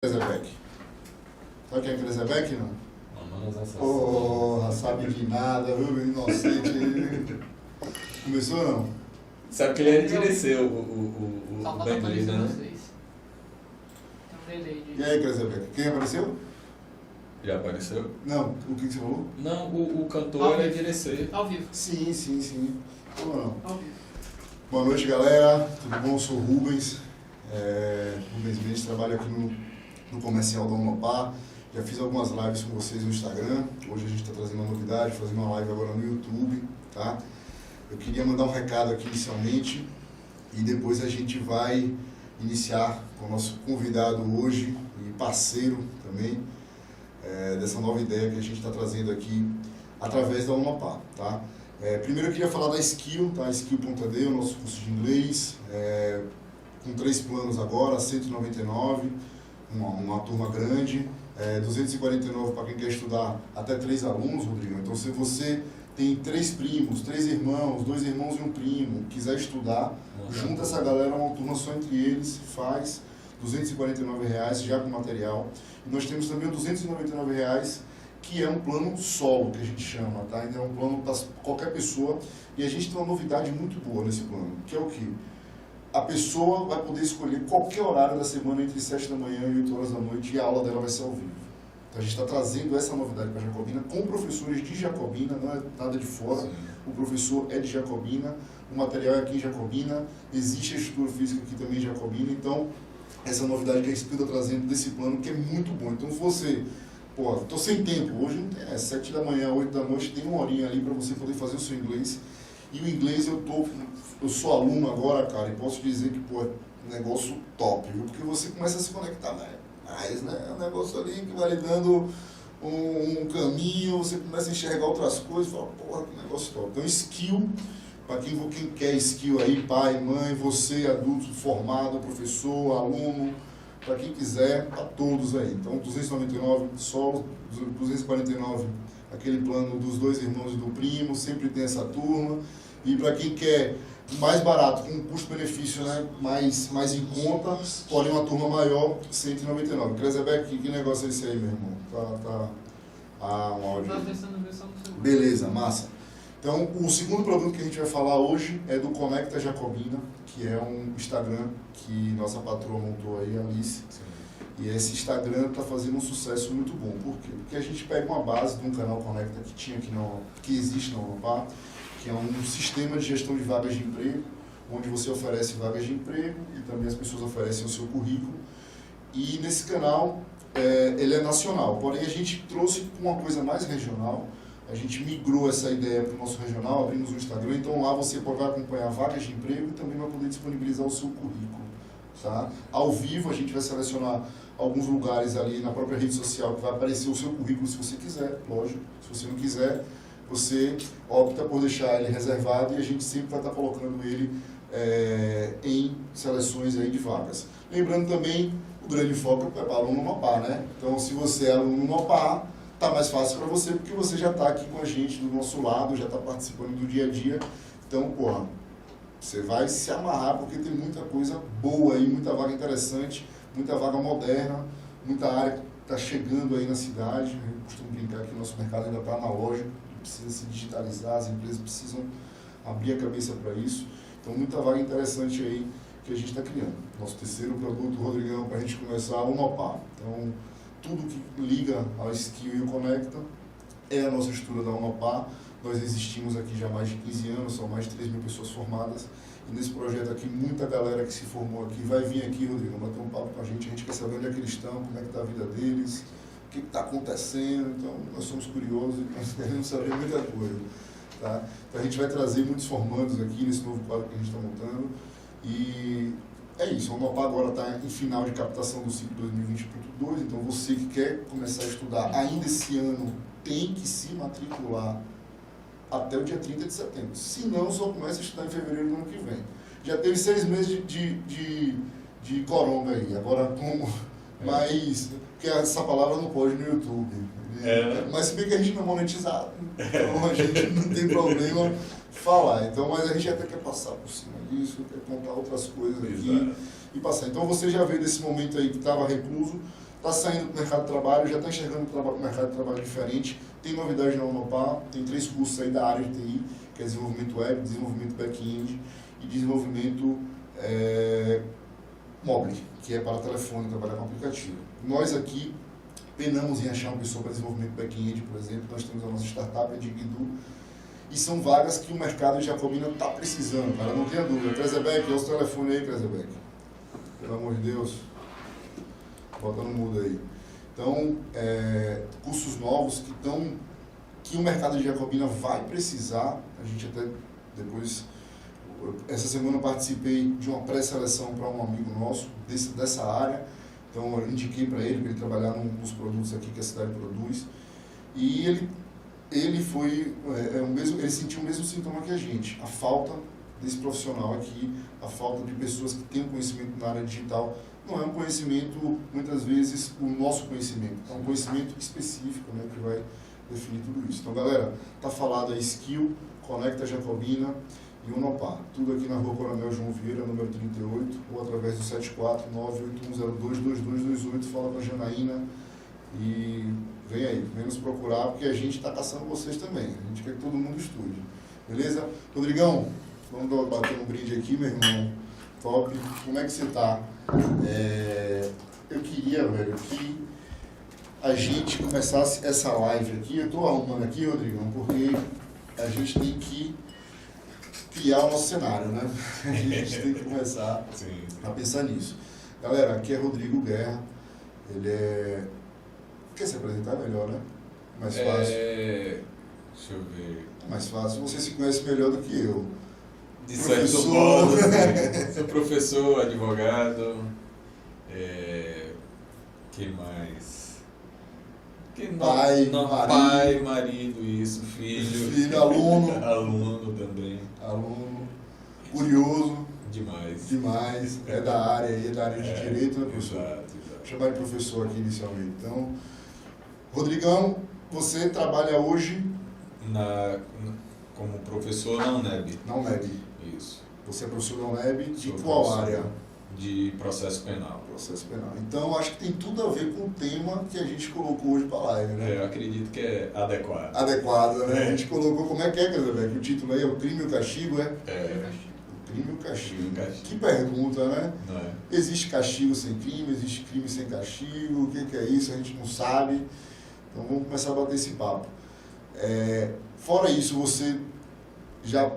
Krezebeck. Sabe quem é Krezebeck, não? Sabe de nada, viu? Inocente. Começou, não? Sabe que ele é de Liceu, o Bentley, né? E aí, Krezebeck? Quem apareceu? Já apareceu? Não, o que você falou? Não, o cantor é de Liceu. Ao vivo. Sim. Como não? Ao vivo. Boa noite, galera. Tudo bom? Eu sou o Rubens. Rubens Mendes, trabalho aqui no comercial da Amapá. Já fiz algumas lives com vocês no Instagram. Hoje a gente está trazendo uma novidade, fazendo uma live agora no YouTube, tá? Eu queria mandar um recado aqui inicialmente e depois a gente vai iniciar com o nosso convidado hoje e parceiro também dessa nova ideia que a gente está trazendo aqui através da Amapá, tá? Primeiro eu queria falar da Skill, tá? Skill.d, o nosso curso de inglês, com 3 planos agora, 199, uma turma grande, 249 para quem quer estudar até 3 alunos, Rodrigo. Então, se você tem 3 primos, 3 irmãos, 2 irmãos e um primo, quiser estudar, junta essa galera, uma turma só entre eles, faz R$249 já com material. E nós temos também o R$299, que é um plano solo, que a gente chama, tá? É um plano para qualquer pessoa. E a gente tem uma novidade muito boa nesse plano, que é o quê? A pessoa vai poder escolher qualquer horário da semana entre 7 da manhã e 8 horas da noite e a aula dela vai ser ao vivo. Então a gente está trazendo essa novidade para Jacobina com professores de Jacobina, não é nada de fora. Sim. O professor é de Jacobina, o material é aqui em Jacobina, existe a estrutura física aqui também em Jacobina. Então, essa novidade que a Skill está trazendo desse plano que é muito bom. Então, se você, estou sem tempo, hoje não tem, 7 da manhã, 8 da noite, tem uma horinha ali para você poder fazer o seu inglês. E o inglês eu sou aluno agora, cara, e posso dizer que, é um negócio top, viu? Porque você começa a se conectar mais, né? É um negócio ali que vai lhe dando um caminho, você começa a enxergar outras coisas, fala, que negócio top. Então, Skill, para quem quer Skill aí, pai, mãe, você, adulto, formado, professor, aluno, para quem quiser, para todos aí. Então, 299, só 249, aquele plano dos 2 irmãos e do primo, sempre tem essa turma. E para quem quer mais barato, com um custo-benefício, né, mais em conta, porém uma turma maior, 199. Krezebeck, que negócio é esse aí, meu irmão? Um áudio. Beleza, massa. Então, o segundo produto que a gente vai falar hoje é do Conecta Jacobina, que é um Instagram que nossa patroa montou aí, a Alice. Sim. E esse Instagram está fazendo um sucesso muito bom. Por quê? Porque a gente pega uma base de um canal Conecta que existe na Amapá, que é um sistema de gestão de vagas de emprego, onde você oferece vagas de emprego e também as pessoas oferecem o seu currículo. E nesse canal, ele é nacional, porém a gente trouxe uma coisa mais regional, a gente migrou essa ideia para o nosso regional, abrimos um Instagram, então lá você vai acompanhar vagas de emprego e também vai poder disponibilizar o seu currículo. Tá? Ao vivo a gente vai selecionar alguns lugares ali na própria rede social que vai aparecer o seu currículo se você quiser, lógico, se você não quiser, você opta por deixar ele reservado e a gente sempre vai estar colocando ele em seleções aí de vagas. Lembrando também, o grande foco é para aluno no Amapá, né? Então, se você é aluno no Amapá, está mais fácil para você porque você já está aqui com a gente do nosso lado, já está participando do dia a dia. Então, você vai se amarrar porque tem muita coisa boa aí, muita vaga interessante, muita vaga moderna, muita área que está chegando aí na cidade. Eu costumo brincar que o nosso mercado ainda está analógico, precisa se digitalizar, as empresas precisam abrir a cabeça para isso. Então, muita vaga interessante aí que a gente está criando. Nosso terceiro produto, Rodrigão, para a gente começar, o Amapá. Então, tudo que liga a Skill e o Conecta é a nossa estrutura da Amapá. Nós existimos aqui já há mais de 15 anos, são mais de 3 mil pessoas formadas. E nesse projeto aqui, muita galera que se formou aqui vai vir aqui, Rodrigo, bater um papo com a gente quer saber onde é que eles estão, como é que está a vida deles, o que está acontecendo. Então, nós somos curiosos e nós queremos saber muita coisa. Tá? Então, a gente vai trazer muitos formandos aqui nesse novo quadro que a gente está montando. E é isso, o Amapá agora está em final de captação do ciclo 2020.2, então você que quer começar a estudar ainda esse ano tem que se matricular até o dia 30 de setembro. Se não, só começa a estudar em fevereiro do ano que vem. Já teve 6 meses de coronga aí, agora como... Mas, porque essa palavra não pode no YouTube. Mas se bem que a gente não é monetizado, então a gente não tem problema falar. Então, mas a gente até quer passar por cima disso, quer contar outras coisas aqui e passar. Então você já veio desse momento aí que estava recluso, está saindo para o mercado de trabalho, já está enxergando o mercado de trabalho diferente, tem novidade na Unopar, tem 3 cursos aí da área de TI, que é desenvolvimento web, desenvolvimento back-end e desenvolvimento mobile, que é para telefone, trabalhar com aplicativo. Nós aqui penamos em achar uma pessoa para desenvolvimento back-end, por exemplo, nós temos a nossa startup, a Digdu, e são vagas que o mercado de Jacobina está precisando, cara, não tenha dúvida. Krezebeck, é o telefone aí, Krezebeck. Pelo amor de Deus. Bota no mudo aí. Então, cursos novos que o mercado de Jacobina vai precisar. A gente até depois, essa semana eu participei de uma pré-seleção para um amigo nosso dessa área. Então eu indiquei para ele trabalhar num dos produtos aqui que a cidade produz. E ele sentiu o mesmo sintoma que a gente, a falta desse profissional aqui, a falta de pessoas que tenham conhecimento na área digital. Não é um conhecimento, muitas vezes, o nosso conhecimento, é um conhecimento específico, né, que vai definir tudo isso. Então, galera, tá falado aí, Skill, Conecta Jacobina e Unopar. Tudo aqui na Rua Coronel João Vieira, número 38, ou através do 74981022228, fala com a Janaína e vem aí, vem nos procurar, porque a gente está caçando vocês também, a gente quer que todo mundo estude. Beleza? Rodrigão, vamos bater um brinde aqui, meu irmão. Top. Como é que você tá? Eu queria, velho, que a gente começasse essa live aqui. Eu estou arrumando aqui, Rodrigão, porque a gente tem que criar o nosso cenário, né? A gente tem que começar a pensar nisso. Galera, aqui é Rodrigo Guerra. Ele é... Quer se apresentar melhor, né? Mais fácil. Deixa eu ver. Mais fácil. Você se conhece melhor do que eu. De certo modo, sou professor, advogado, que mais? Pai, marido, isso, filho, aluno também. Aluno, curioso. Demais. É da área aí, da área de direito, né, professor? Exato. Vou chamar de professor aqui inicialmente. Então, Rodrigão, você trabalha hoje? Como professor na UNEB. Na UNEB. Isso. Você é professor da UNEB de qual área? De processo penal. Processo penal. Então, acho que tem tudo a ver com o tema que a gente colocou hoje para a live, né? Eu acredito que é adequado. Adequado, né? A gente colocou, como é que é, Krezebeck? O título aí é o crime e o castigo, é? O crime e o castigo. Que pergunta, né? Não é? Existe castigo sem crime, existe crime sem castigo, o que é isso? A gente não sabe. Então, vamos começar a bater esse papo. Fora isso, você já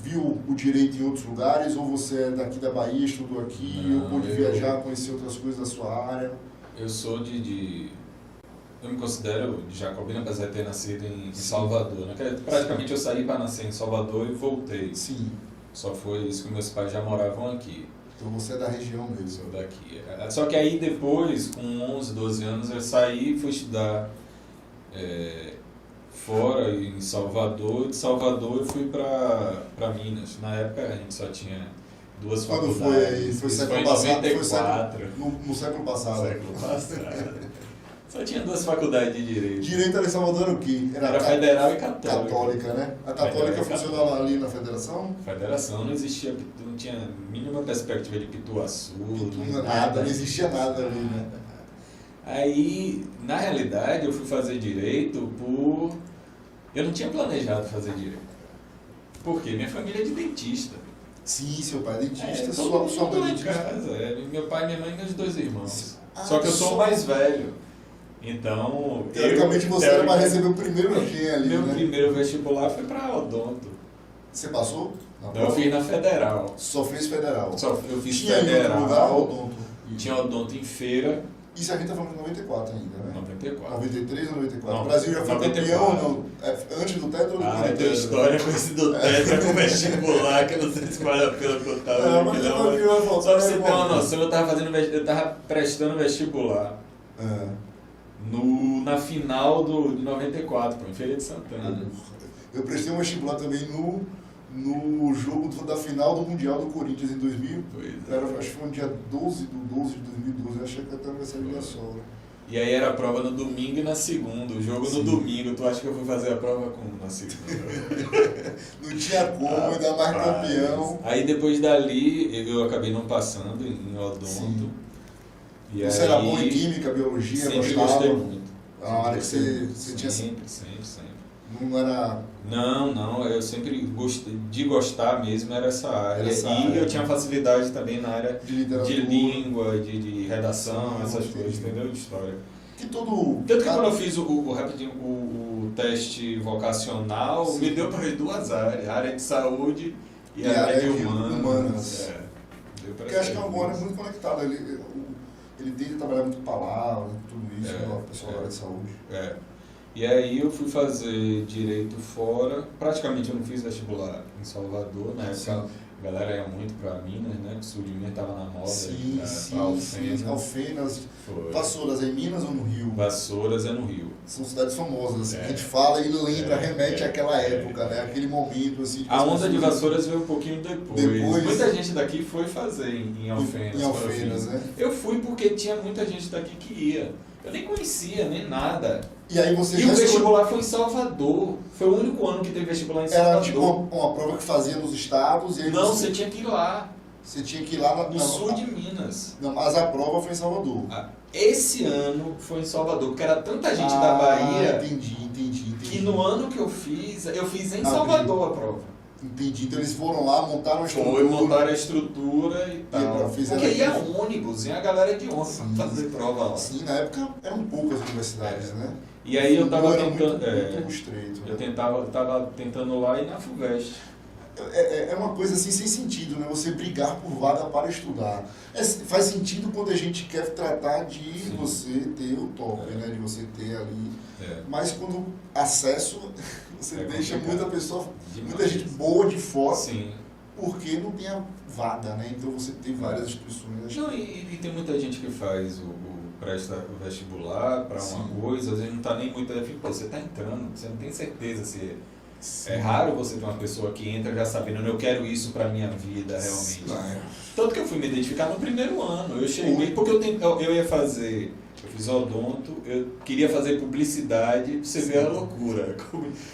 viu o direito em outros lugares, ou você é daqui da Bahia, estudou aqui, ou pôde viajar, conhecer outras coisas da sua área? Eu sou eu me considero de Jacobina, apesar de ter nascido em Salvador, né? Praticamente eu saí para nascer em Salvador e voltei. Sim. Só foi isso que meus pais já moravam aqui. Então você é da região mesmo? Sou daqui. Só que aí depois, com 11, 12 anos, eu saí e fui estudar fora, em Salvador. De Salvador eu fui para Minas. Na época a gente só tinha 2 faculdades. Quando foi aí? Foi século em passado? 94. No século passado. Século passado. Só tinha 2 faculdades de Direito. Direito era em Salvador o quê? Era Federal e Católica. Católica, né? A Católica funcionava ali na Federação? Federação não existia, não tinha mínima perspectiva de Pituaçu. Nada, não existia nada ali, né? Aí, na realidade, eu fui fazer Direito por... Eu não tinha planejado fazer Direito. Por quê? Minha família é de dentista. Sim, seu pai é dentista, sua mãe é dentista. Casa, meu pai, minha mãe e meus 2 irmãos. Só que eu sou o mais velho. Então, teoricamente você era para receber o primeiro G ali, meu né? primeiro vestibular foi para odonto. Você passou? Não, eu fiz na Federal. Só fez Federal? Eu fiz tinha Federal. Lugar, odonto? Tinha odonto em Feira. Isso a gente está falando de 94 ainda, né? 94. 93 ou 94? Não, o Brasil já foi 94. campeão ou não? Antes do teto ou depois do teto? Tem história com esse do teto com vestibular, que eu não sei se vale a pena contar. Só pra você ter uma noção, eu tava prestando vestibular. Na final de 94, em Feira de Santana. Eu prestei um vestibular também no jogo da final do Mundial do Corinthians em 2000. Acho que foi no dia 12 de 2012, eu achei que até vai ser a minha sogra. E aí era a prova no domingo e na segunda. O jogo no domingo, tu acha que eu fui fazer a prova como na segunda? Não tinha como, ainda mais campeão. Aí depois dali eu acabei não passando em odonto. Sim. E você era bom em química, biologia, sempre gostava? gostei muito. Era uma área que você tinha... Sempre. Não era... Não, eu sempre gostei, de gostar mesmo era essa área. Eu tinha facilidade também na área de literatura, de língua, de redação, essas coisas, entendeu? De história. Tanto que quando eu fiz o teste vocacional, me deu para as duas áreas, a área de saúde e a área de humanas. Porque acho que é uma área muito conectada. Ele tende a trabalhar muito com palavras, tudo isso, o pessoal da área de saúde. E aí eu fui fazer direito fora, praticamente eu não fiz vestibular em Salvador, na época a galera ia muito para Minas, né? O sul de Minas estava na moda, Alfenas. Vassouras é em Minas ou no Rio? Vassouras é no Rio. São cidades famosas, assim, que a gente fala e lembra, remete àquela época, né? Aquele momento, assim... A onda de Vassouras veio um pouquinho depois. Muita gente daqui foi fazer em Alfenas. Em Alfenas, né? Eu fui porque tinha muita gente daqui que ia. Eu nem conhecia, nem nada. E aí você o vestibular foi em Salvador. Foi o único ano que teve vestibular em Salvador. Era tipo uma prova que fazia nos estados e aí não, você tinha que ir lá. Você tinha que ir lá no sul de Minas. Não, mas a prova foi em Salvador. Esse ano foi em Salvador, porque era tanta gente da Bahia. Entendi. Que no ano que eu fiz em Salvador a prova. Entendi. Então eles foram lá, montaram a estrutura. Montaram a estrutura e tal. Porque ia ônibus, ia a galera de ônibus pra fazer prova lá. Sim, na época eram poucas universidades, né? E aí eu tava tentando. Muito estreito. Eu tava tentando lá e na FUVEST. É uma coisa assim sem sentido, né? Você brigar por vaga para estudar. Faz sentido quando a gente quer tratar de você ter o top, né? De você ter ali. Mas quando acesso, você deixa muita gente boa de fora. Sim. Porque não tem a vaga, né? Então você tem várias instituições. Não, e tem muita gente que faz presta o vestibular para uma coisa, às vezes não está nem muito afim, você está entrando, você não tem certeza se é raro você ter uma pessoa que entra já sabendo, eu quero isso para minha vida realmente. Tanto que eu fui me identificar no primeiro ano, eu cheguei, porque eu ia fazer, eu fiz odonto, eu queria fazer publicidade, você vê a loucura.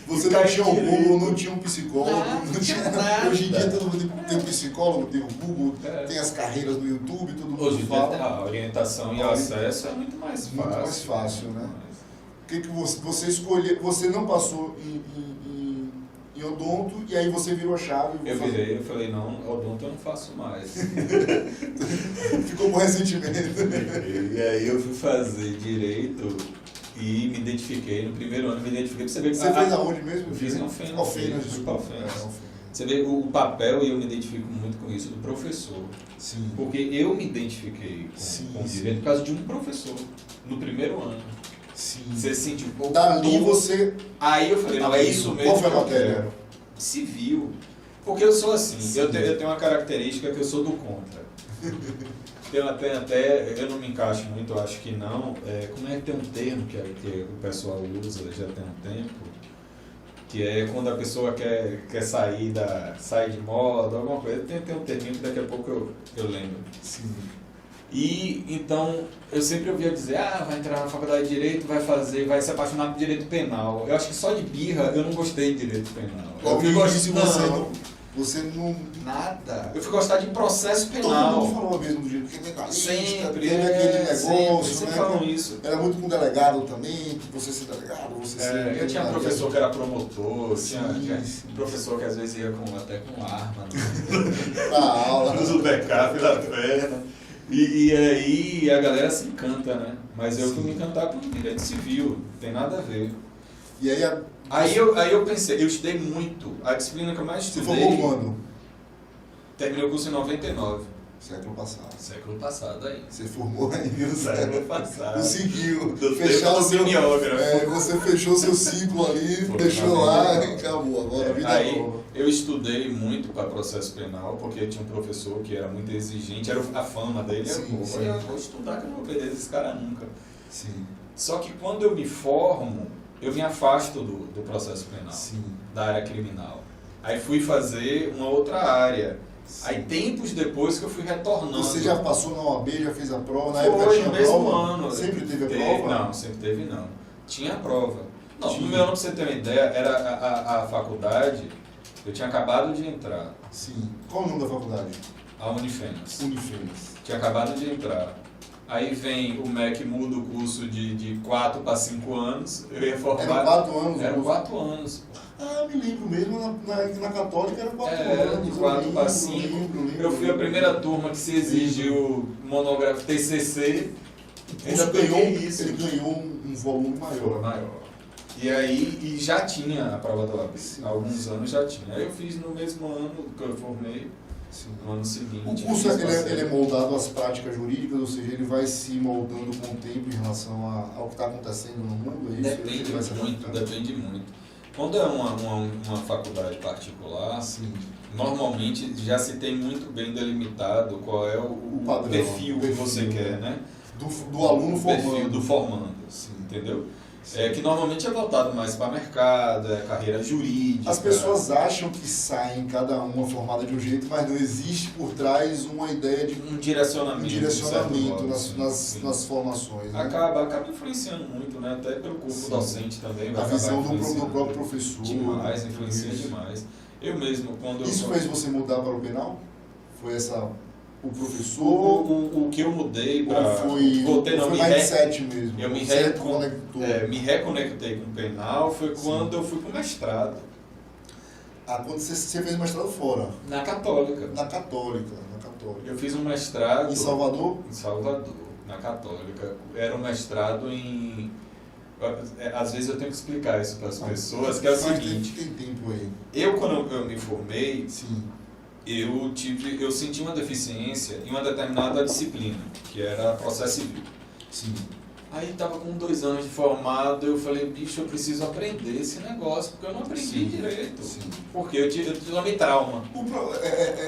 Você não tinha o Google, não tinha um psicólogo, não tinha nada. Hoje em dia todo mundo tem um psicólogo, tem o Google, tem as carreiras no YouTube, todo mundo hoje fala. A orientação e o acesso é muito mais fácil. Muito mais fácil, né? O que você escolheu, você não passou em odonto e aí você virou a chave. Eu falei, não, odonto eu não faço mais. Ficou com ressentimento. E aí eu fui fazer direito e me identifiquei, no primeiro ano me identifiquei pra você ver que... Você fez aonde mesmo? Eu fiz em Alfenas. Alfenas. Você vê o papel, e eu me identifico muito com isso, do professor. Sim. Porque eu me identifiquei com o direito por causa de um professor, no primeiro ano. Sim. Você sentiu um pouco. Dali você... Aí eu falei, não, é isso mesmo. Qual foi a matéria? Civil. Porque eu sou assim, eu tenho uma característica que eu sou do contra. Eu não me encaixo muito, eu acho que não. Como é que tem um termo que o pessoal usa já tem um tempo? Que é quando a pessoa quer sair de moda, alguma coisa. Tem um terminho que daqui a pouco eu lembro. Sim. E então eu sempre ouvia dizer, vai entrar na faculdade de Direito, vai se apaixonar por Direito Penal. Eu acho que só de birra eu não gostei de Direito Penal. Você não... Nada. Eu fui gostar de processo penal. Todo mundo falou mesmo do jeito que penalista, sempre, teve aquele negócio, sempre né? falam isso. Era muito com delegado também, você ser delegado, você ser... Eu tinha um professor que era promotor, tinha um professor que às vezes ia até com arma na aula. Usa o backup da perna. E aí a galera se encanta, né? Mas eu fui me encantar por direito civil, não tem nada a ver. E aí eu pensei, eu estudei muito. A disciplina que eu mais estudei... Você formou quando? Terminei o curso em 99. Século passado. Século passado aí. Você formou aí, viu? Século passado. Conseguiu. Fechar o seu você fechou seu ciclo ali, deixou lá e acabou. Agora a vida aí, nova. Eu estudei muito para processo penal, porque tinha um professor que era muito exigente, era a fama dele. Eu vou estudar que eu não vou perder esse cara nunca. Sim. Só que quando eu me formo, eu me afasto do processo penal, da área criminal. Aí fui fazer uma outra área. Aí tempos depois que eu fui retornando. Você já passou na OAB, já fez a prova? Na época tinha no mesmo prova? ano. Sempre teve a prova? Não, sempre teve não. Tinha a prova. Não, no meu ano, pra você ter uma ideia, era a faculdade, eu tinha acabado de entrar. Sim. Qual o nome da faculdade? A Unifenas. Unifenas. Tinha acabado de entrar. Aí vem o MEC, muda o curso de 4 para 5 anos. Eu ia formar. Eram 4 anos? Eram 4 anos. Ah, me lembro mesmo, na Católica eram 4 anos. De 4 para 5. Eu fui a primeira turma que se exigiu monográfico TCC. Ele ganhou um volume maior. E aí e já tinha a prova da OAB. Há alguns anos já tinha. Aí eu fiz no mesmo ano que eu formei. Sim. No ano seguinte. O curso ele é moldado às práticas jurídicas, ou seja, ele vai se moldando com o tempo em relação ao que está acontecendo no mundo? É isso? Depende muito. Quando é uma faculdade particular, normalmente já se tem muito bem delimitado qual é o padrão, perfil que você quer, né? Do aluno formando. Perfil do formando, entendeu? Que normalmente é voltado mais para mercado, carreira jurídica. As pessoas acham que saem cada uma formada de um jeito, mas não existe por trás uma ideia de um direcionamento nas formações. Né? Acaba influenciando muito, né? Até pelo corpo docente também. A visão do próprio professor. Demais, influencia demais. Eu mesmo, quando Isso fez você mudar para o penal? Foi o professor? O que eu mudei para... Foi mindset mesmo? Eu me reconectei com o penal foi quando eu fui para o mestrado. Quando você fez mestrado fora? Na Católica. Na Católica. Eu fiz um mestrado... Em Salvador? Em Salvador, na Católica. Era um mestrado em... Às vezes eu tenho que explicar isso para as pessoas, que é o seguinte... Tem tempo aí. Quando eu me formei... Eu senti uma deficiência em uma determinada disciplina, que era processo civil. Sim. Aí estava com 2 anos de formado, eu falei, bicho, eu preciso aprender esse negócio, porque eu não aprendi direito. Sim. Porque eu tomei trauma.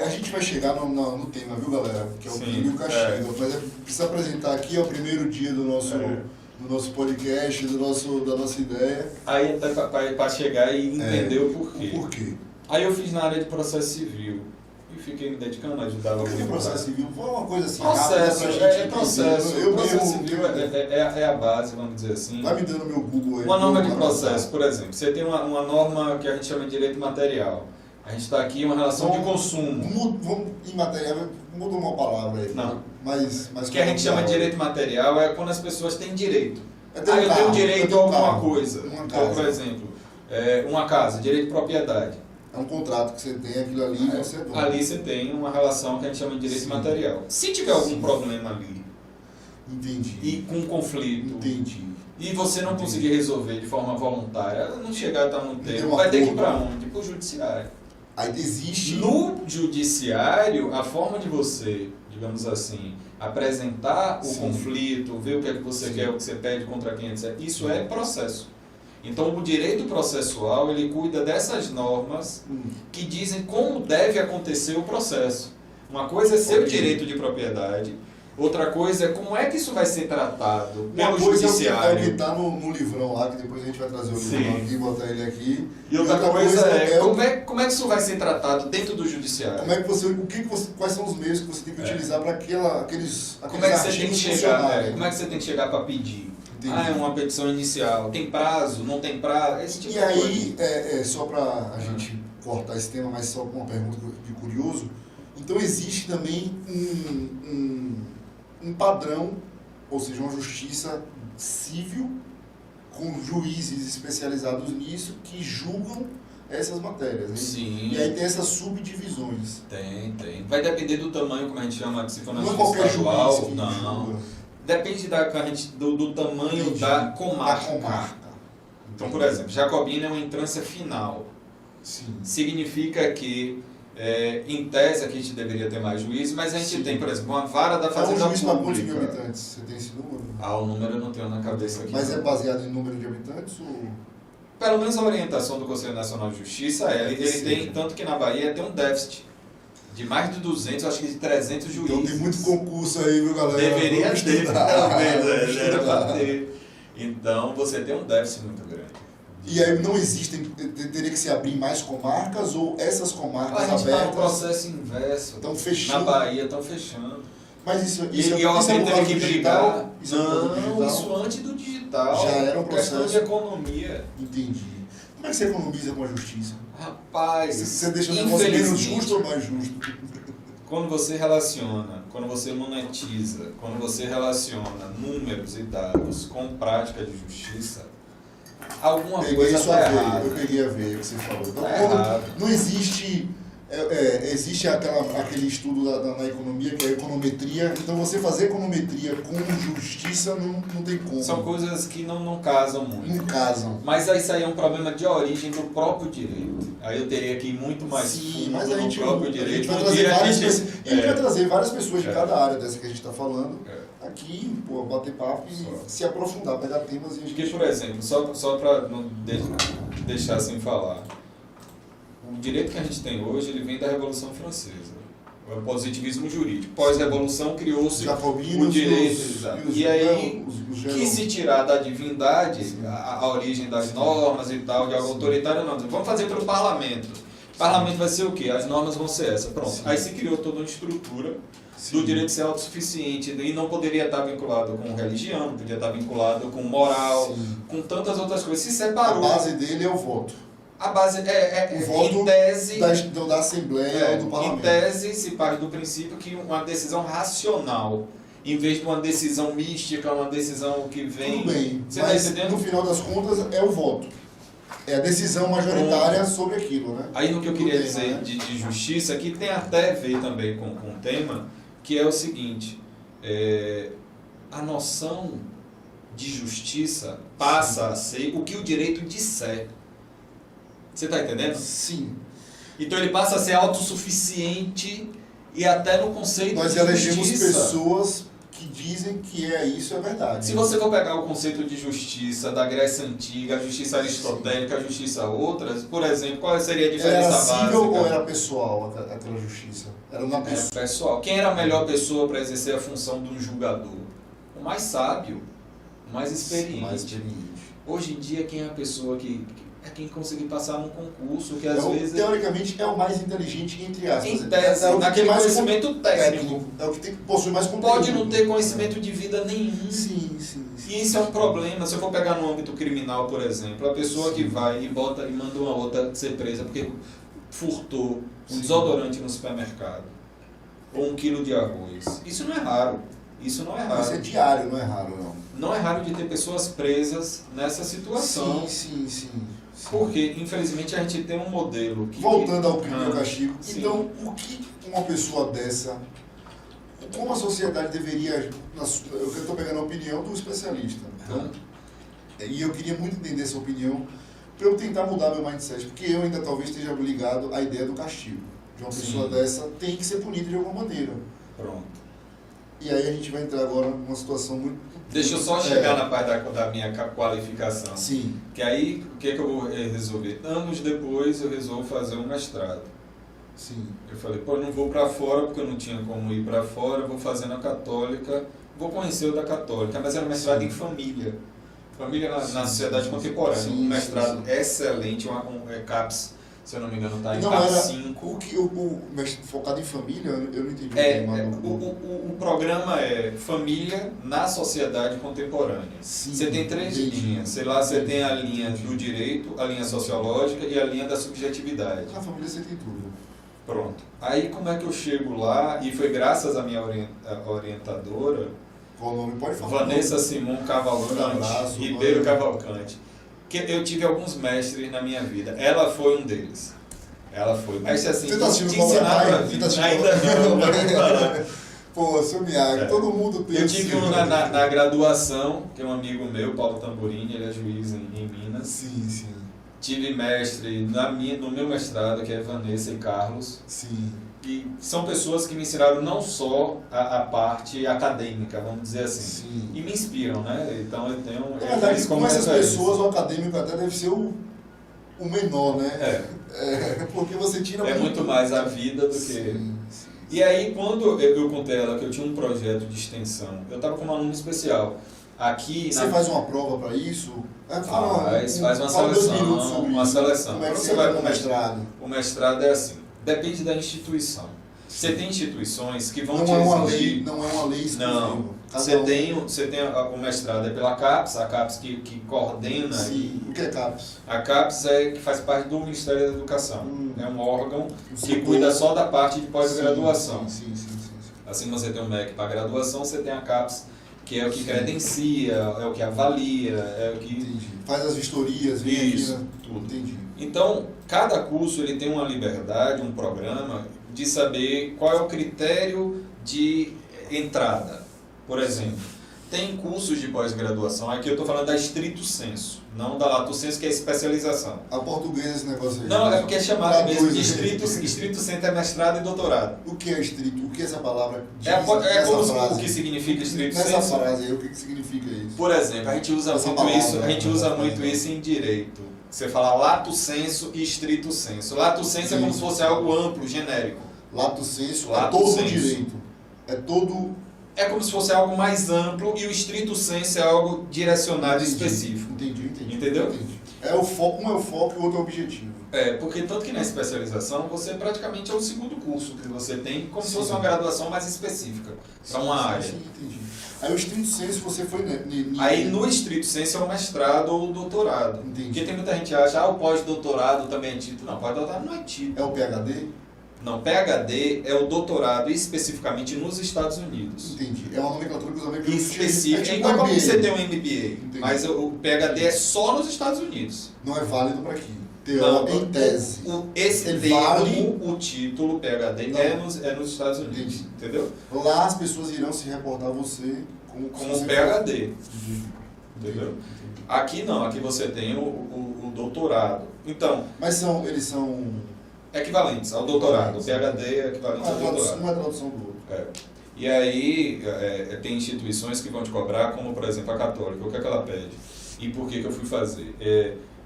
A gente vai chegar no tema, viu, galera? Que é o Plínio Castiga. Mas precisa apresentar aqui, é o primeiro dia do nosso podcast, da nossa ideia. Aí até para chegar e entender o porquê. O porquê. Aí eu fiz na área de processo civil. E fiquei me dedicando, ajudava muito. O processo civil foi uma coisa assim processo, rápida processo. O processo civil é a base, vamos dizer assim. Vai me dando meu Google aí. Uma norma de processo, por exemplo. Você tem uma norma que a gente chama de direito material. A gente está aqui em uma relação de consumo. Vamos em material, muda uma palavra aí. Não. Mas o que a gente chama de direito material é quando as pessoas têm direito. Eu tenho direito a alguma coisa. Então, por exemplo, uma casa, direito de propriedade. É um contrato que você tem, aquilo ali e você é dono. Ali você tem uma relação que a gente chama de direito material. Se tiver algum problema ali, e com conflito, e você não conseguir resolver de forma voluntária, não chegar a estar no tempo, vai ter que ir para onde? Para o judiciário. Aí existe... No judiciário, a forma de você, digamos assim, apresentar o conflito, ver o que é que você quer, o que você pede, contra quem, etc. Isso é processo. Então, o direito processual, ele cuida dessas normas que dizem como deve acontecer o processo. Uma coisa é seu direito de propriedade, outra coisa é como é que isso vai ser tratado pelo judiciário. É o que está no livrão lá, que depois a gente vai trazer o livrão aqui, botar ele aqui. E outra coisa como é que isso vai ser tratado dentro do judiciário. Quais são os meios que você tem que utilizar para aqueles como é que você tem que chegar? Como é que você tem que chegar para pedir? É uma petição inicial. Tem prazo? Não tem prazo? Esse tipo de coisa. Só para a gente cortar esse tema, mas só com uma pergunta de curioso. Então existe também um padrão, ou seja, uma justiça civil com juízes especializados nisso que julgam essas matérias. Né? Sim. E aí tem essas subdivisões. Tem. Vai depender do tamanho, como a gente chama, se for na justiça estadual. Não. Depende do tamanho da comarca. Então, por exemplo, Jacobina é uma entrância final. Sim. Significa que, em tese, aqui a gente deveria ter mais juízes, mas a gente tem, por exemplo, uma vara da Fazenda Pública. Qual juiz para quantos habitantes? Você tem esse número? O número eu não tenho na cabeça aqui. Mas é baseado em número de habitantes? Ou... Pelo menos a orientação do Conselho Nacional de Justiça ele tem, tanto que na Bahia tem um déficit de mais de 200, acho que de 300 juízes. Então tem muito concurso aí, viu, galera? Deveria ter, talvez, era para ter. Então você tem um déficit muito grande. E aí não existem, teria que se abrir mais comarcas ou essas comarcas abertas? A gente está no processo inverso. Estão fechando. Na Bahia estão fechando. Mas isso e alguém teve que brigar. Não, isso antes do digital. Já era um processo. Questão de economia. Entendi. Como é que você economiza com a justiça? Rapaz, você deixa o negócio menos justo ou mais justo? quando você relaciona, quando você monetiza, quando você relaciona números e dados com prática de justiça, alguma coisa está errada. Eu peguei a ver o que você falou. Então, Tá errado. não existe... existe aquele estudo na economia que é a econometria. Então, você fazer econometria com justiça não tem como. São coisas que não casam muito. Não casam. Mas isso aí é um problema de origem do próprio direito. Aí eu teria que ir muito mais fundo mas no próprio direito. vai trazer várias pessoas de cada área dessa que a gente está falando aqui, pô, bater papo e se aprofundar, pegar temas e a gente... Porque, por exemplo, só para não deixar sem falar, o direito que a gente tem hoje, ele vem da Revolução Francesa. O positivismo jurídico. Pós-revolução criou-se o direito. E aí, que se tirar da divindade, a origem das normas e tal, de algo autoritário, não. Vamos fazer pelo parlamento. O parlamento vai ser o quê? As normas vão ser essas. Pronto. Sim. Aí se criou toda uma estrutura do direito de ser autossuficiente e não poderia estar vinculado com religião, não podia estar vinculado com moral, com tantas outras coisas. Se separou. A base dele é o voto. A base o voto em tese da Assembleia ou do Parlamento. Em tese, se parte do princípio que uma decisão racional, em vez de uma decisão mística, uma decisão que vem... Tudo bem, você mas tá entendendo? No final das contas é o voto. É a decisão majoritária sobre aquilo, né? Aí no que eu queria dizer de justiça, que tem até a ver também com o tema, que é o seguinte, a noção de justiça passa a ser o que o direito disser. Você está entendendo? Sim. Então ele passa a ser autossuficiente e até no conceito Nós de elegemos justiça. Pessoas que dizem que isso é verdade. Se você for pegar o conceito de justiça da Grécia Antiga, a justiça aristotélica, a justiça outras, por exemplo, qual seria a diferença básica? Era civil ou era pessoal aquela justiça? Era uma pessoa. Era pessoal. Quem era a melhor pessoa para exercer a função de um julgador? O mais sábio, o mais experiente. Hoje em dia, quem é a pessoa que é quem conseguir passar num concurso, que às vezes... Teoricamente é o mais inteligente, entre aspas. Em tese, naquele conhecimento técnico. É o que possui mais conteúdo. Pode não ter conhecimento de vida nenhum. Sim. E isso é um problema. Se eu for pegar no âmbito criminal, por exemplo, a pessoa que vai e manda uma outra ser presa porque furtou um desodorante no supermercado, ou 1 quilo de arroz. Isso não é raro. Isso é diário, não é raro, não. Não é raro de ter pessoas presas nessa situação. Sim. Porque, infelizmente, a gente tem um modelo que... Voltando ao crime e ao castigo, então, o que uma pessoa dessa... Como a sociedade deveria... Eu estou pegando a opinião do especialista. Então, e eu queria muito entender essa opinião para eu tentar mudar meu mindset, porque eu ainda talvez esteja ligado à ideia do castigo. De uma pessoa dessa tem que ser punida de alguma maneira. Pronto. E aí a gente vai entrar agora numa situação muito... Deixa eu só chegar na parte da minha qualificação. Sim. Que aí, o que eu vou resolver? Anos depois, eu resolvo fazer um mestrado. Sim. Eu falei, pô, eu não vou para fora, porque eu não tinha como ir para fora, eu vou fazer na Católica, vou conhecer o da Católica, mas era um mestrado em família. Família na sociedade contemporânea. Um mestrado excelente, um CAPS, se eu não me engano, está em CAPS 5. Focado em família, eu não entendi. O programa é família na sociedade contemporânea. Sim, você tem 3 linhas. Sei lá, você tem a linha do direito, a linha sociológica e a linha da subjetividade. Na família você tem tudo. Pronto. Aí como é que eu chego lá? E foi graças à minha orientadora, qual o nome? Pode falar. Vanessa Simon Cavalcante, Ribeiro Cavalcante. Que eu tive alguns mestres na minha vida. Ela foi um deles. Ela foi. Mestre assim, você tá assistindo te ensinar pra vida. Ainda não, vou falar. Pô, seu Miyagi, todo mundo tem. Eu tive um na graduação, que é um amigo meu, Paulo Tamburini, ele é juiz em Minas. Sim. Tive mestre no meu mestrado, que é Vanessa e Carlos. Sim. E são pessoas que me ensinaram não só a parte acadêmica, vamos dizer assim. Sim. E me inspiram, né? Então eu tenho... Na verdade, com essas pessoas, o acadêmico até deve ser o menor, né? Porque você tira... É muito mais a vida do que... Sim. E aí, quando eu contei a ela que eu tinha um projeto de extensão, eu estava com um aluno especial. Aqui... Você faz uma prova para isso? Faz uma seleção. Como é que você vai com o mestrado? O mestrado é assim, depende da instituição. Você tem instituições que vão Não te é uma exigir... lei, não é uma lei exclusiva. Não, você tem o mestrado é pela CAPES, a CAPES que coordena. Sim, o que é CAPES? A CAPES é que faz parte do Ministério da Educação. É um órgão que setor... cuida só da parte de pós-graduação. Sim. Assim como você tem o MEC para graduação, você tem a CAPES, que é o que credencia, é o que avalia, é o que... Entendi. Faz as vistorias, Isso, né? tudo. Entendi. Então, cada curso ele tem uma liberdade, um programa, de saber qual é o critério de entrada. Por exemplo, tem cursos de pós-graduação, aqui eu estou falando da estrito sensu, não da lato sensu, que é especialização. A portuguesa esse negócio aí. Não, é porque é chamado mesmo de estrito estrito sensu é mestrado e doutorado. O que é estrito? O que é essa palavra diz? É como frase? o que significa estrito Nessa sensu. frase aí, o que significa isso? Por exemplo, a gente usa Essa muito palavra, isso, a gente né? usa muito isso em direito. Você fala lato sensu e estrito sensu. Lato sensu é como se fosse algo amplo, genérico. Lato sensu é Lato todo o sensu. direito. É todo... É como se fosse algo mais amplo e o estrito sensu é algo direcionado específico. Entendi. Entendeu? Entendi. É o foco, um é o foco e o outro é o objetivo. É, porque tanto que na especialização você praticamente é o segundo curso que você tem, como se Sim. fosse uma graduação mais específica para uma área. Sim, entendi. Aí o estrito sensu você foi... Aí no estrito sensu é o mestrado ou o doutorado. Entendi. Porque tem muita gente que acha, o pós-doutorado também é título. Não, pós-doutorado não é título. É o PhD? Não, PhD é o doutorado especificamente nos Estados Unidos. Entendi. É uma nomenclatura que os americanos Específico. tipo É igual como MBA. você tem um MBA, Entendi. mas o PhD é só nos Estados Unidos. Não é válido para aqui. Não, Em tese. Esse Ele termo, vale- o título PhD Não. é nos Estados Unidos, Entendi. entendeu? Lá as pessoas irão se reportar a você como Como PhD, Entendi. entendeu? Aqui não, aqui você tem o doutorado. Então, Mas eles são... equivalentes ao doutorado. O PhD é equivalente ao doutorado. Uma é a tradução do outro. É. E aí, tem instituições que vão te cobrar, como por exemplo a Católica. O que é que ela pede? E por que eu fui fazer?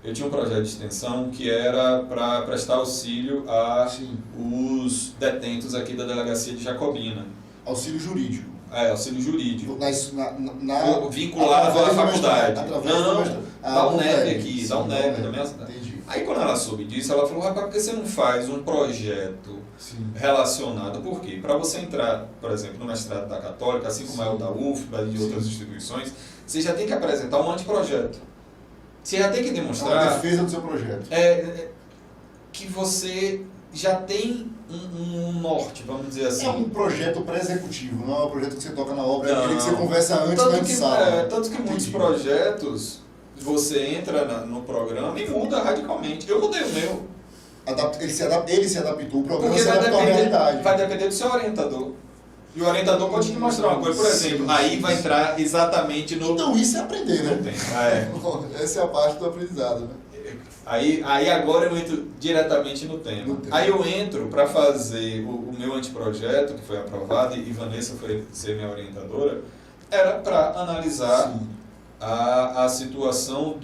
Eu tinha um projeto de extensão que era para prestar auxílio a Sim. os detentos aqui da delegacia de Jacobina. Auxílio jurídico. Auxílio jurídico. Vinculado à através do faculdade. mestrado, através do Não, mestrado. da do UNEB UNEB, aqui, sim, da UNEB, UNEB. da minha cidade. Entendi. Aí quando ela soube disso, ela falou, rapaz, por que você não faz um projeto Sim. relacionado? Por quê? Para você entrar, por exemplo, no mestrado da Católica, assim como é o da UFBA e de outras instituições, você já tem que apresentar um anteprojeto. Você já tem que É uma demonstrar defesa do seu projeto. que você já tem um norte, vamos dizer assim. É um projeto pré-executivo, não é um projeto que você toca na obra, é Não. aquele que você conversa antes Tanto na que, sala. tanto que muitos Entendi. projetos, você entra no programa e muda radicalmente. Eu mudei o meu. Ele se adaptou, o programa Porque se adaptou à realidade. vai depender do seu orientador. E o orientador pode te mostrar uma coisa, por exemplo, Sim, aí sim, vai sim. entrar exatamente no... Então isso é aprender, no né? tema. Essa é a parte do aprendizado, né? Aí agora eu entro diretamente no tema. No tema. Aí eu entro para fazer o meu anteprojeto, que foi aprovado, e Vanessa foi ser minha orientadora, era para analisar Sim. a situação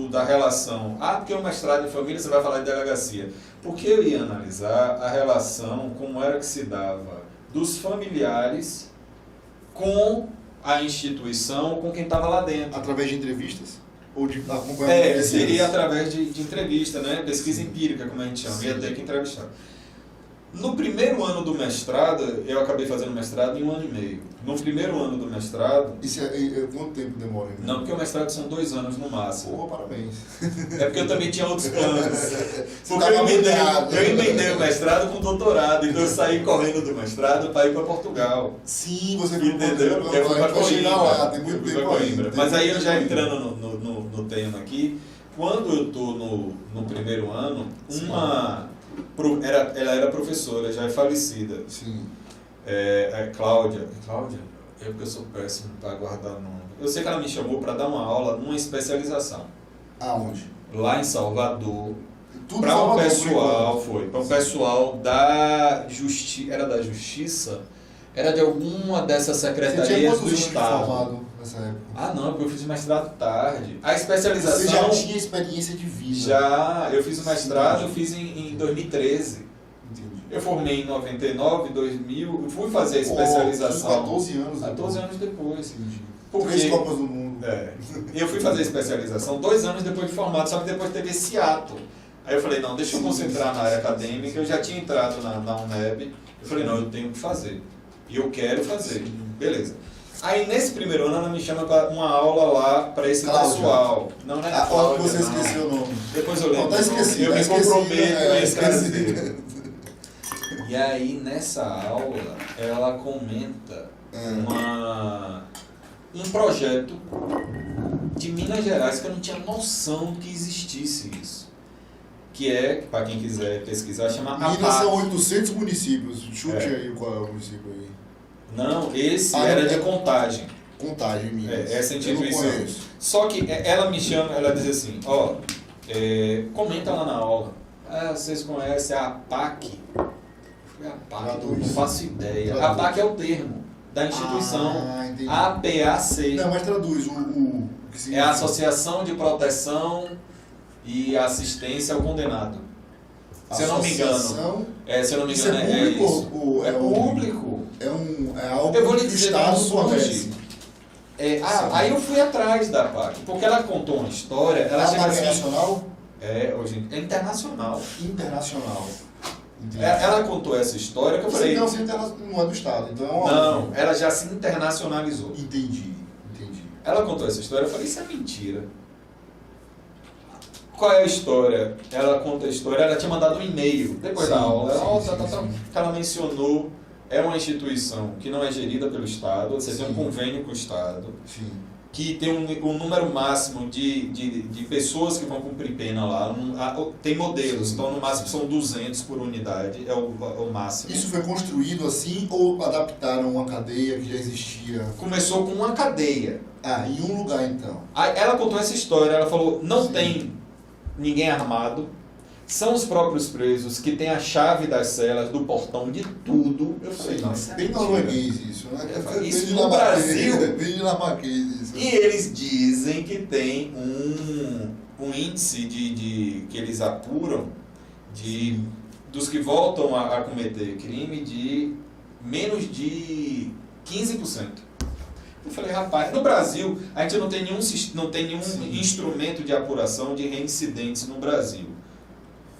da relação. Porque o mestrado em família você vai falar de delegacia. Porque eu ia analisar a relação, como era que se dava dos familiares com a instituição, com quem estava lá dentro. Através de entrevistas? Ou de acompanhamento? Seria através de entrevista, né? Pesquisa empírica, como a gente chama. Ia ter que entrevistar. No primeiro ano do mestrado, eu acabei fazendo mestrado em 1 ano e meio. No primeiro ano do mestrado... Isso quanto tempo demora? Né? Não, porque o mestrado são 2 anos no máximo. Pô, parabéns. É porque eu também tinha outros planos. Porque tava eu mudado. emendei o mestrado com o doutorado, então eu saí correndo do mestrado para ir para Portugal. Sim, você Entendeu? Eu fui para chegar lá, Coimbra. tem muito Eu fui tempo pra ainda. Coimbra. Mas aí eu já entrando no tema aqui, quando eu estou no primeiro ano, ela era professora, já é falecida. Sim. Cláudia, é porque eu sou péssimo para guardar nome. Eu sei que ela me chamou para dar uma aula numa especialização. Aonde? Lá em Salvador, Tudo para um Salvador, pessoal, por enquanto. para um pessoal da Justiça, era da Justiça? Era de alguma dessas Você tinha secretarias quantos do anos de Estado. formado nessa época? Não, porque eu fiz o mestrado tarde. A especialização... Você já tinha experiência de vida. Já, eu fiz o mestrado, eu fiz em 2013. Entendi. Eu formei em 99, 2000, eu fui fazer a especialização. 14 anos. 14 anos depois. Entendi. Por 3 quê? Copas do Mundo. Eu fui fazer a especialização 2 anos depois de formado, só que depois teve esse ato. Aí eu falei, não, deixa eu concentrar na área acadêmica. Eu já tinha entrado na UNEB, Eu falei, não, eu tenho que fazer. E eu quero fazer. Beleza. Aí nesse primeiro ano ela me chama para uma aula lá para esse pessoal. Não é a Cláudia, você esqueceu o nome. Depois eu lembro. Tá esquecido, eu me comprometo em esquecer. esqueci. E aí nessa aula ela comenta um projeto de Minas Gerais que eu não tinha noção que existisse isso. Que é, para quem quiser pesquisar, chama Minas APAC. são 800 municípios. Chute aí qual é o município aí. Não, esse era de Contagem. Contagem, Minas. Essa instituição. Eu não conheço. Só que ela me chama, ela diz assim, comenta lá na aula. Vocês conhecem a APAC? A APAC, eu não faço ideia. A APAC é o termo da instituição. Entendi. APAC. Não, mas traduz o que significa. É a Associação de Proteção e Assistência ao Condenado. Se eu não me engano. Se eu não me engano, é isso. É público. É algo eu vou lhe que o dizer Estado como fornece. Aí eu fui atrás da APAC, porque ela contou uma história. Ela chega assim, é nacional? Hoje é internacional. Internacional. Ela contou essa história que eu falei. Então, não é do Estado. Então é uma não, ela já se internacionalizou. Entendi. Ela contou essa história, eu falei, isso é mentira. Qual é a história? Ela conta a história, ela tinha mandado um e-mail depois da aula. Que ela mencionou, é uma instituição que não é gerida pelo Estado, você tem um convênio com o Estado, que tem um número máximo de pessoas que vão cumprir pena lá. Tem modelos, então no máximo são 200 por unidade, é o máximo. Isso foi construído assim ou adaptaram uma cadeia que já existia? Começou com uma cadeia. Em um lugar então. Aí ela contou essa história, ela falou, não tem ninguém armado, são os próprios presos que têm a chave das celas, do portão, de tudo. Eu falei, nossa, bem norueguês isso, né? Isso no Brasil. Bem dinamarquês isso. E eles dizem que tem um índice que eles apuram dos que voltam a cometer crime de menos de 15%. Eu falei, rapaz, no Brasil a gente não tem nenhum instrumento de apuração de reincidentes no Brasil.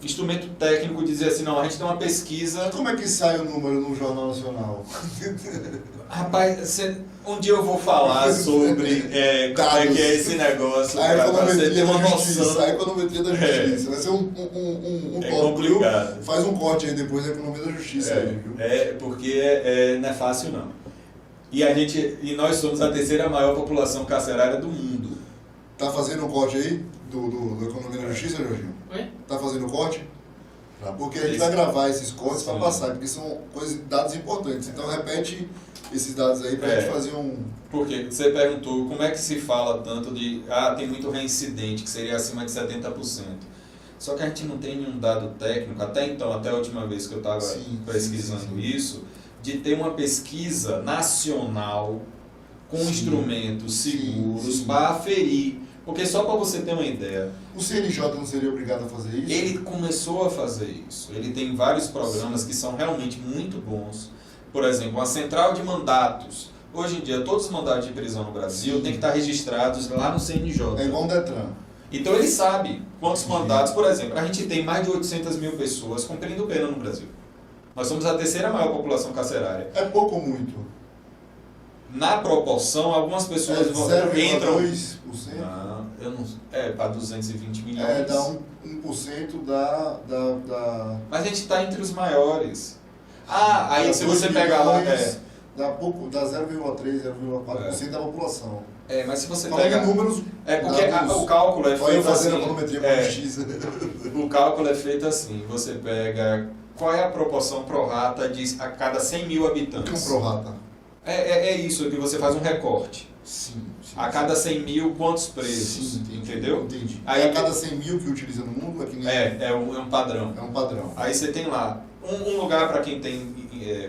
Instrumento técnico dizia assim, não, a gente tem uma pesquisa... Como é que sai o número no Jornal Nacional? Rapaz, um dia eu vou falar sobre como é que é esse negócio, para você ter uma noção. A econometria da justiça. Vai ser um complicado. Faz um corte aí depois da economia da justiça. Porque não é fácil não. E nós somos a terceira maior população carcerária do mundo. Tá fazendo um corte aí do economia da justiça, Jorginho? Oi? Tá fazendo corte? Porque a gente vai gravar esses cortes para passar, porque são dados importantes. Então repete esses dados aí para a gente fazer um... Porque você perguntou como é que se fala tanto de... tem muito reincidente, que seria acima de 70%. Só que a gente não tem nenhum dado técnico, até a última vez que eu estava pesquisando isso, de ter uma pesquisa nacional com instrumentos seguros para aferir. Porque só para você ter uma ideia... O CNJ não seria obrigado a fazer isso? Ele começou a fazer isso. Ele tem vários programas que são realmente muito bons. Por exemplo, a central de mandatos. Hoje em dia, todos os mandatos de prisão no Brasil têm que estar registrados lá no CNJ. É igual o Detran. Então ele sabe quantos mandatos, por exemplo, a gente tem mais de 800 mil pessoas cumprindo pena no Brasil. Nós somos a terceira maior população carcerária. É pouco ou muito? Na proporção, algumas pessoas entram... 0,2%? Eu não sei. Para 220 milhões. Dá 1% da... Mas a gente está entre os maiores. Aí se você pegar lá... Dá 0,3%, 0,4% da população. Mas se você Falando pega... em números... porque o cálculo é feito Olha eu fazendo assim... a econometria com justiça. O cálculo é feito assim. Você pega... Qual é a proporção pro rata a cada 100 mil habitantes? O que é um pro rata? É isso, que você faz um recorte. Sim. A cada 100 mil, quantos presos? Entendeu? Entendi. Aí, a cada 100 mil que utiliza no mundo é que nem... É um padrão. É um padrão. Aí você tem lá, um lugar para quem tem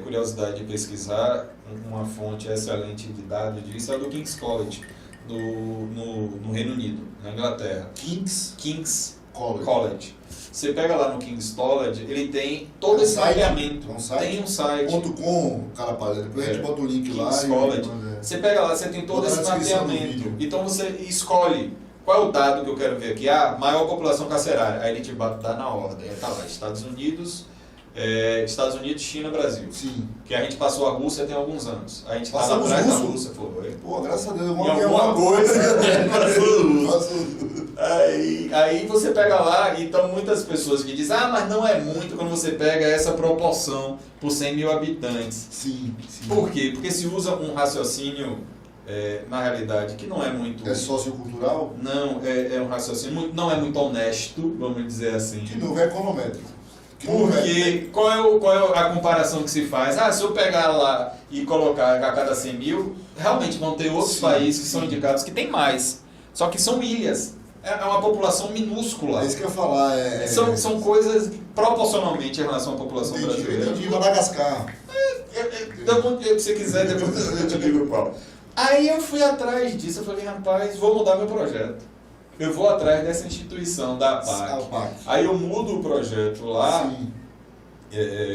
curiosidade de pesquisar, uma fonte excelente de dados disso é do King's College, no Reino Unido, na Inglaterra. King's College. Você pega lá no King's College, ele tem todo esse mapeamento. Tem um site. .com, cara, depois a gente bota o link lá. King's College. Você pega lá, você tem todo esse mapeamento. Então você escolhe qual é o dado que eu quero ver aqui. Maior população carcerária. Aí ele te dá na ordem. Aí tá lá, Estados Unidos, Estados Unidos, China, Brasil. Sim. Que a gente passou a Rússia tem alguns anos. A gente estava Passamos atrás da russo? Rússia, foi. Pô, graças a Deus, Em alguma coisa. Aí você pega lá e estão muitas pessoas que dizem, mas não é muito quando você pega essa proporção por 100 mil habitantes. Sim, sim. Por quê? Porque se usa um raciocínio, na realidade, que não é muito... É sociocultural? Não, é um raciocínio, não é muito honesto, vamos dizer assim. De novo, é econométrico. Porque qual é a comparação que se faz? Se eu pegar lá e colocar a cada 100 mil, realmente vão ter outros países que são indicados que tem mais. Só que são ilhas. É uma população minúscula. É isso que eu ia falar. São coisas proporcionalmente em relação à população brasileira. Entendi, Madagascar. Se você quiser, depois eu te digo qual. Aí eu fui atrás disso, eu falei, rapaz, vou mudar meu projeto. Eu vou atrás dessa instituição, da APAC. Aí eu mudo o projeto lá,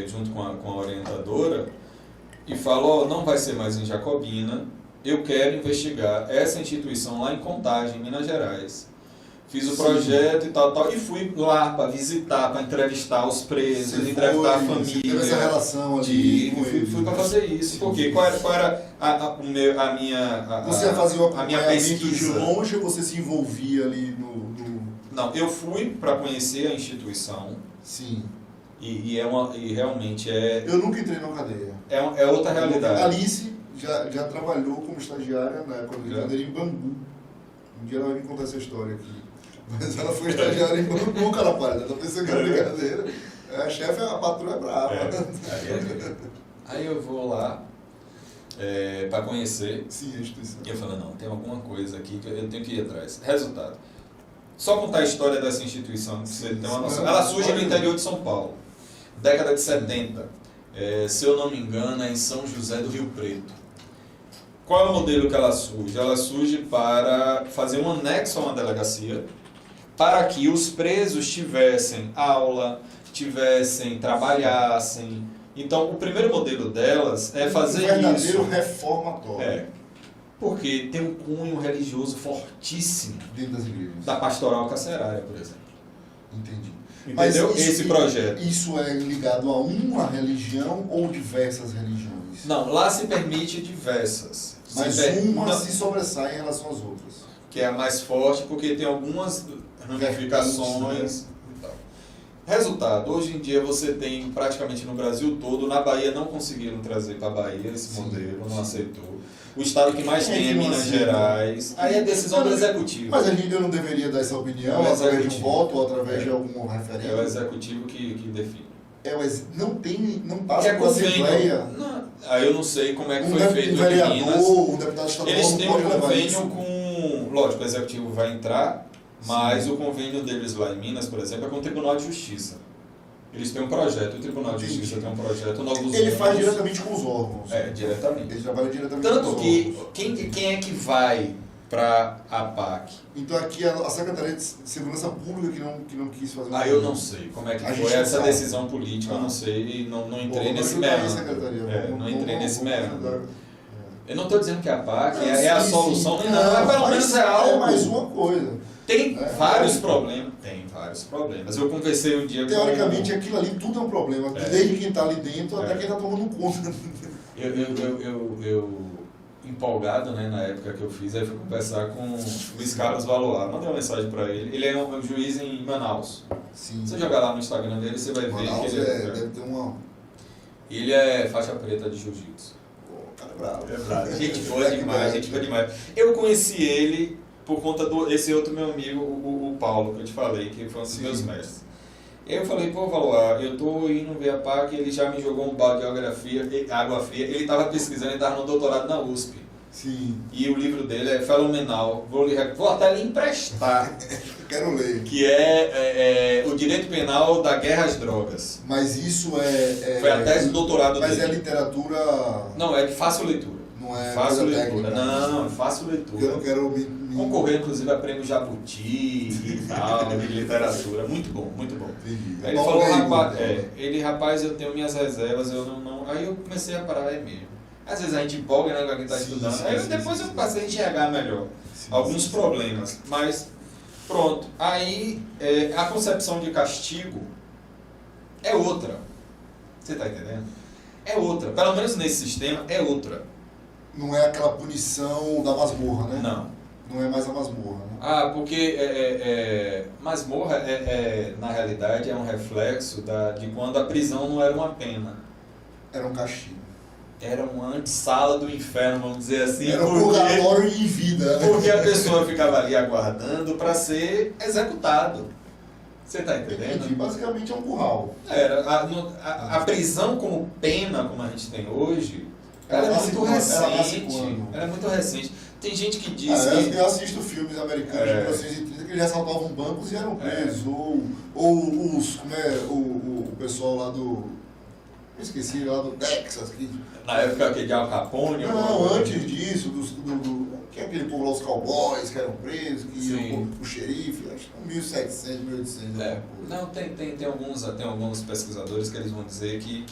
junto com a orientadora, e falo, não vai ser mais em Jacobina, eu quero investigar essa instituição lá em Contagem, Minas Gerais. Fiz o projeto e tal, e fui lá para visitar, para entrevistar os presos, entrevistar a família. Você teve essa relação ali com eles. Fui para fazer isso, porque qual era a minha Você fazia o acompanhamento de pesquisa. longe ou você se envolvia ali no... Não, eu fui para conhecer a instituição. Sim. E realmente é... Eu nunca entrei na cadeia. É outra realidade. A Alice já trabalhou como estagiária na época de cadeira em Bangu. Um dia ela vai me contar essa história aqui. Mas ela foi estagiária em Bangu, Calapalha. Ela pensou que era brincadeira. A chefe, a patroa é brava. Aí eu vou lá para conhecer. Sim, a instituição. E eu falei, não, tem alguma coisa aqui que eu tenho que ir atrás. Resultado. Só contar a história dessa instituição, que você tem uma noção. Ela surge no interior de São Paulo. Década de 70. Se eu não me engano, é em São José do Rio Preto. Qual é o modelo que ela surge? Ela surge para fazer um anexo a uma delegacia, para que os presos tivessem aula, trabalhassem. Então, o primeiro modelo delas é fazer isso. Um verdadeiro reformatório. Porque tem um cunho religioso fortíssimo. Dentro das igrejas. Da pastoral carcerária, por exemplo. Entendi. Entendeu? Mas esse projeto. Isso é ligado a uma religião ou diversas religiões? Não, lá se permite diversas. Mas uma se sobressai em relação às outras. Que é a mais forte, porque tem algumas ramificações. Né? Resultado, hoje em dia você tem praticamente no Brasil todo, na Bahia não conseguiram trazer para a Bahia esse modelo, não aceitou. O estado que mais tem é Minas Gerais. Aí é decisão do executivo. Mas eu não deveria dar essa opinião através de um voto ou através de algum referendo? É o executivo que define. Não passa por assembleia. Aí eu não sei como é que foi feito um vereador, em Minas. Um deputado estadual. Eles têm um convênio isso. com... Lógico, o executivo vai entrar, mas o convênio deles lá em Minas, por exemplo, é com o Tribunal de Justiça. Eles têm um projeto, o Tribunal de Justiça tem um projeto, Novos Ele faz diretamente com os órgãos. Diretamente. Ele trabalha diretamente Tanto com os que, órgãos. quem é que vai para a APAC? Então aqui a Secretaria de Segurança Pública que não quis fazer eu não sei como é que foi essa decisão política, eu não sei, não entrei nesse meandro. Não entrei nesse meandro. Eu não estou dizendo que a APAC é a solução, não, pelo menos é algo. É mais uma coisa. Tem vários problemas. Eu conversei um dia Teoricamente, aquilo ali tudo é um problema. Desde quem está ali dentro até quem está tomando conta. Eu empolgado, né, na época que eu fiz, aí fui conversar com o Luiz Carlos Valoar. Mandei uma mensagem para ele. Ele é um juiz em Manaus. Sim. Se você jogar lá no Instagram dele, você vai ver Manaus que ele deve ter uma... Ele é faixa preta de jiu-jitsu. Cara, bravo. É bravo. Gente boa demais, Eu conheci ele por conta desse outro meu amigo, o Paulo, que eu te falei, que foi um dos meus mestres. Eu falei, Valoar, eu tô indo ver a PAC, ele já me jogou um balde de água fria. Ele estava pesquisando, ele estava no doutorado na USP. Sim. E o livro dele é fenomenal. Vou até lhe emprestar. Quero ler. Que é O Direito Penal da Guerra às Drogas. Mas isso foi a tese do doutorado dele. Mas é literatura... Não, é de fácil leitura. Não é fácil leitura. Técnica. Não, fácil leitura. Eu não quero concorrer, inclusive, a prêmio Jabuti e tal, de literatura. Muito bom, muito bom. Entendi. Aí ele falou, rapaz, eu tenho minhas reservas, eu não... Aí eu comecei a parar, mesmo. Às vezes a gente empolga, né, com quem está estudando. Aí depois eu passei a enxergar melhor alguns problemas. Mas, pronto. Aí a concepção de castigo é outra. Você está entendendo? É outra. Pelo menos nesse sistema, é outra. Não é aquela punição da masmorra, né? Não. Não é mais a masmorra, né? Ah, porque masmorra, na realidade, é um reflexo de quando a prisão não era uma pena. Era um castigo. Era uma antessala do inferno, vamos dizer assim. Era um purgatório em vida. Porque a pessoa ficava ali aguardando para ser executado. Você está entendendo? Entendi. Basicamente é um curral. A prisão como pena, como a gente tem hoje, ela é muito recente. Ela é muito recente. Tem gente que diz que... Eu assisto filmes americanos de 1930 que eles assaltavam bancos e eram presos. Ou o pessoal lá do... Eu esqueci, lá do Texas. Na época de Al Capone? Não, antes disso, que é aquele povo lá, os cowboys que eram presos, que iam o xerife, acho que 1700, 1800. Não, tem alguns pesquisadores que eles vão dizer que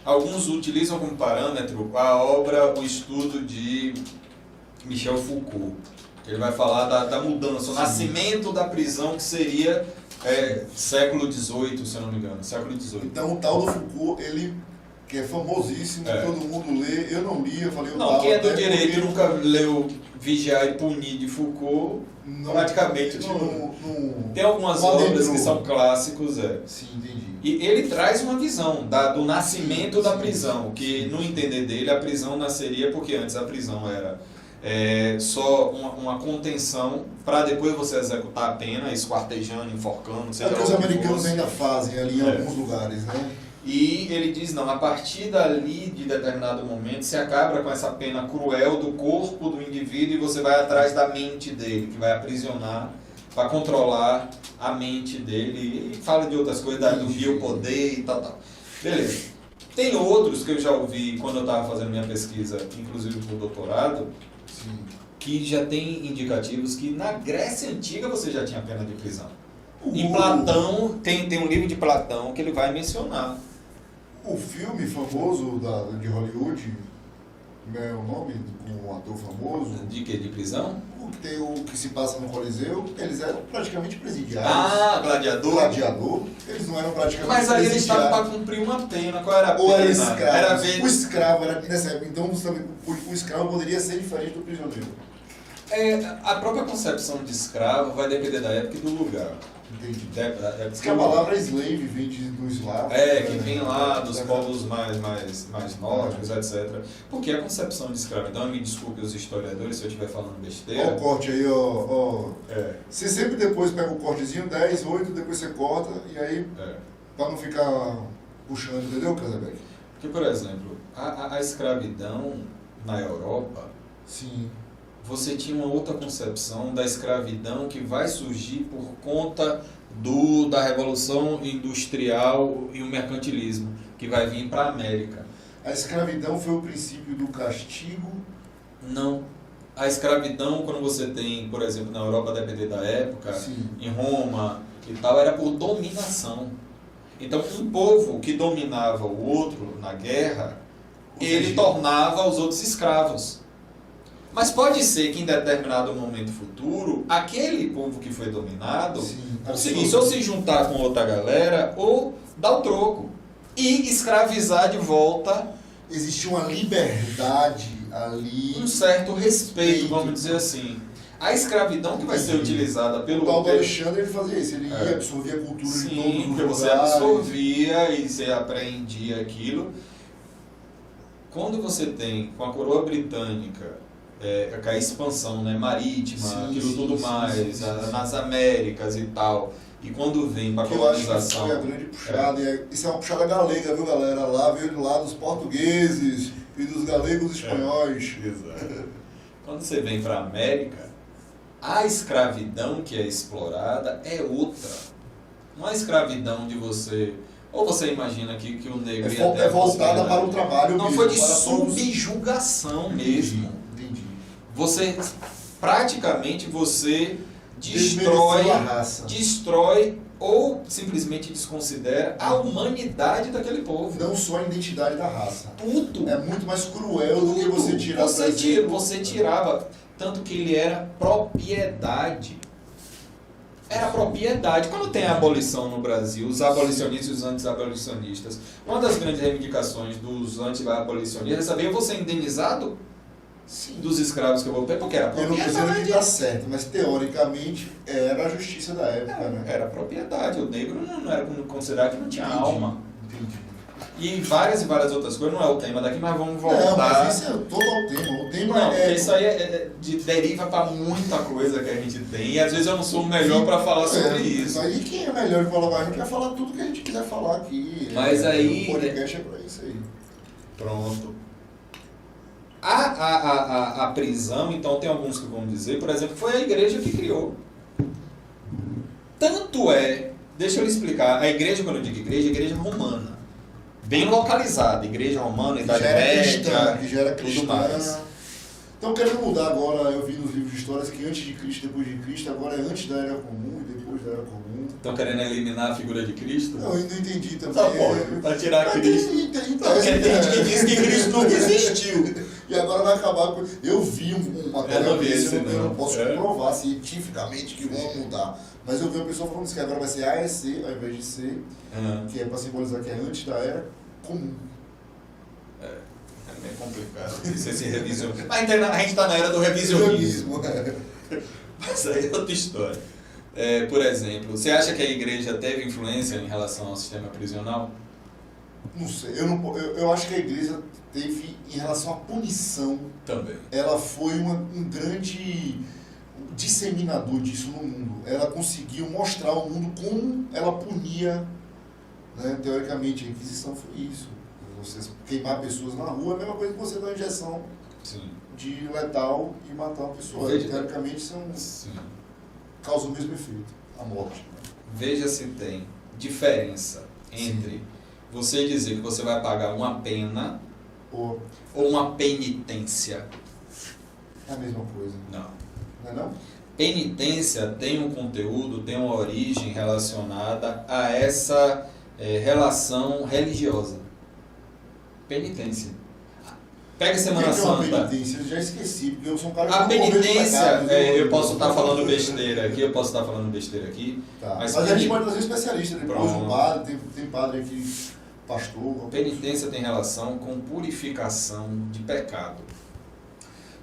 alguns utilizam como parâmetro a obra, o estudo de Michel Foucault. Ele vai falar da mudança, o nascimento da prisão, que seria século XVIII, se eu não me engano, século XVIII. Então o tal do Foucault, ele que é famosíssimo, todo mundo lê, eu não li, eu falei... Quem é do direito e nunca leu Vigiar e Punir de Foucault, praticamente não... Tem algumas obras que são clássicos, Sim, entendi. E ele traz uma visão do nascimento da prisão, que no entender dele a prisão nasceria porque antes a prisão era só uma contenção para depois você executar a pena, esquartejando, enforcando, seja que os americanos ainda fazem ali em alguns lugares, né? E ele diz, não, a partir dali, de determinado momento, se acaba com essa pena cruel do corpo do indivíduo e você vai atrás da mente dele, que vai aprisionar, para controlar a mente dele. E fala de outras coisas, do biopoder e tal. Beleza. Tem outros que eu já ouvi quando eu estava fazendo minha pesquisa, inclusive para o doutorado, que já tem indicativos que na Grécia Antiga você já tinha pena de prisão. Em Platão, tem um livro de Platão que ele vai mencionar. O filme famoso de Hollywood, como é o nome do ator famoso? De quê? De prisão? O que se passa no Coliseu, eles eram praticamente presidiários. Gladiador? Gladiador, eles não eram praticamente presidiários. Mas aí eles estavam para cumprir uma pena, qual era a pena? Ou era escravo. O escravo era nessa época, então o escravo poderia ser diferente do prisioneiro. A própria concepção de escravo vai depender da época e do lugar. Entendi. Diz que a palavra slave vem do eslavo. Que vem lá dos povos mais nórdicos, etc. Porque a concepção de escravidão, me desculpe os historiadores se eu estiver falando besteira. Olha o corte aí, Você sempre depois pega o cortezinho, 10, 8, depois você corta, e aí, para não ficar puxando, entendeu, Casabeck? Porque, por exemplo, a escravidão na Europa... Sim. Você tinha uma outra concepção da escravidão que vai surgir por conta da Revolução Industrial e o mercantilismo, que vai vir para a América. A escravidão foi o princípio do castigo? Não. A escravidão, quando você tem, por exemplo, na Europa, a depender da época, em Roma e tal, era por dominação. Então, um povo que dominava o outro na guerra, ele tornava os outros escravos. Mas pode ser que em determinado momento futuro, aquele povo que foi dominado conseguisse ou se juntar com outra galera ou dar o troco e escravizar de volta. Existia uma liberdade ali. Um certo respeito, vamos dizer assim. A escravidão que vai ser utilizada pelo... O Paulo Alexandre ele fazia isso, ele ia absorver a cultura de todos os lugares. Porque você absorvia e você apreendia aquilo. Quando você tem, com a coroa britânica, com a expansão, né, marítima, aquilo tudo mais, nas Américas e tal, e quando vem para a colonização... Eu acho que foi a grande puxada, isso é uma puxada galega, viu, galera? Lá veio lá dos portugueses e dos galegos espanhóis. Exato. Quando você vem para a América, a escravidão que é explorada é outra. Não é escravidão de você... Ou você imagina que o negro ia ter voltada para o trabalho. Não, foi de subjugação mesmo. Você, praticamente, destrói ou simplesmente desconsidera a humanidade daquele povo. Não só a identidade da raça. Tudo. É muito mais cruel do que você tirar... Você tirava, tanto que ele era propriedade. Era propriedade. Quando tem a abolição no Brasil, os abolicionistas e os anti-abolicionistas, uma das grandes reivindicações dos anti-abolicionistas é saber, eu vou ser indenizado dos escravos que eu vou ter, porque era Eu não propriedade. estou dizendo que está certo, mas teoricamente era a justiça da época, né? Era propriedade. O negro não era considerado que não tinha alma. Entendi. E várias outras coisas, não é o tema daqui, mas vamos voltar. Não, mas isso é todo o tema. O tema Não, é... isso aí deriva para muita coisa que a gente tem, e às vezes eu não sou o melhor para falar sobre isso. Mas e quem é melhor de falar? A gente vai falar tudo que a gente quiser falar aqui. Mas aí... O podcast é pra isso aí. Pronto. A prisão, então tem alguns que vão dizer, por exemplo, foi a igreja que criou. Tanto é, deixa eu lhe explicar, a igreja, quando eu digo igreja, é a igreja romana. Bem localizada, igreja romana, Idade Média, que já era tudo cristã. mais. Então querendo mudar agora, eu vi nos livros de histórias que antes de Cristo, depois de Cristo, agora é antes da Era Comum e depois da Era Comum. Estão querendo eliminar a figura de Cristo? Não, eu não entendi também. Tá bom, para tirar Cristo. Tem Porque tem gente que diz que Cristo nunca existiu. E agora vai acabar com... Eu vi uma matéria desse, eu não posso É. comprovar cientificamente que vão mudar. Mas eu vi uma pessoa falando isso, que agora vai ser AEC ao invés de C, que é para simbolizar que é antes da Era Comum. É meio complicado esse revisionismo. Mas a gente está na era do revisionismo. Mas aí é outra história. Por exemplo, você acha que a igreja teve influência em relação ao sistema prisional? Não sei, eu acho que a igreja teve, em relação à punição, Também. ela foi um grande disseminador disso no mundo. Ela conseguiu mostrar ao mundo como ela punia, né? Teoricamente, a Inquisição foi isso. Você queimar pessoas na rua é a mesma coisa que você dar uma injeção de letal e matar uma pessoa. Veja, teoricamente, causa o mesmo efeito, a morte. Veja se tem diferença entre você dizer que você vai pagar uma pena ou uma penitência. É a mesma coisa. Não. Não é não? Penitência tem um conteúdo, tem uma origem relacionada a essa relação religiosa. Penitência. Pega Semana Santa. O que é uma penitência? Eu já esqueci, porque eu sou um cara que A não corre penitência, pecado, eu posso estar falando besteira aqui, Tá. mas Mas a gente pode trazer um especialista depois, Pronto. um padre, tem padre aqui, pastor. penitência tem relação com purificação de pecado.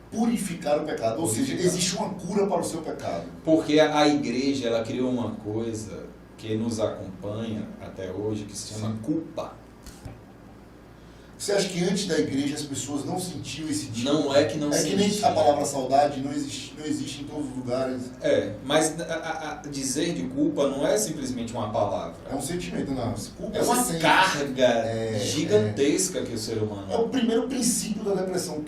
Purificar o pecado, ou seja, Purificar. existe uma cura para o seu pecado. Porque a igreja, ela criou uma coisa que nos acompanha até hoje, que se chama culpa. Você acha que antes da igreja as pessoas não sentiam esse tipo? Não é que não É se que nem sentia. a palavra saudade não existe em todos os lugares. Mas dizer de culpa não é simplesmente uma palavra. É um sentimento, não. Culpa É uma você sente. carga gigantesca que o ser humano... É o primeiro princípio da depressão.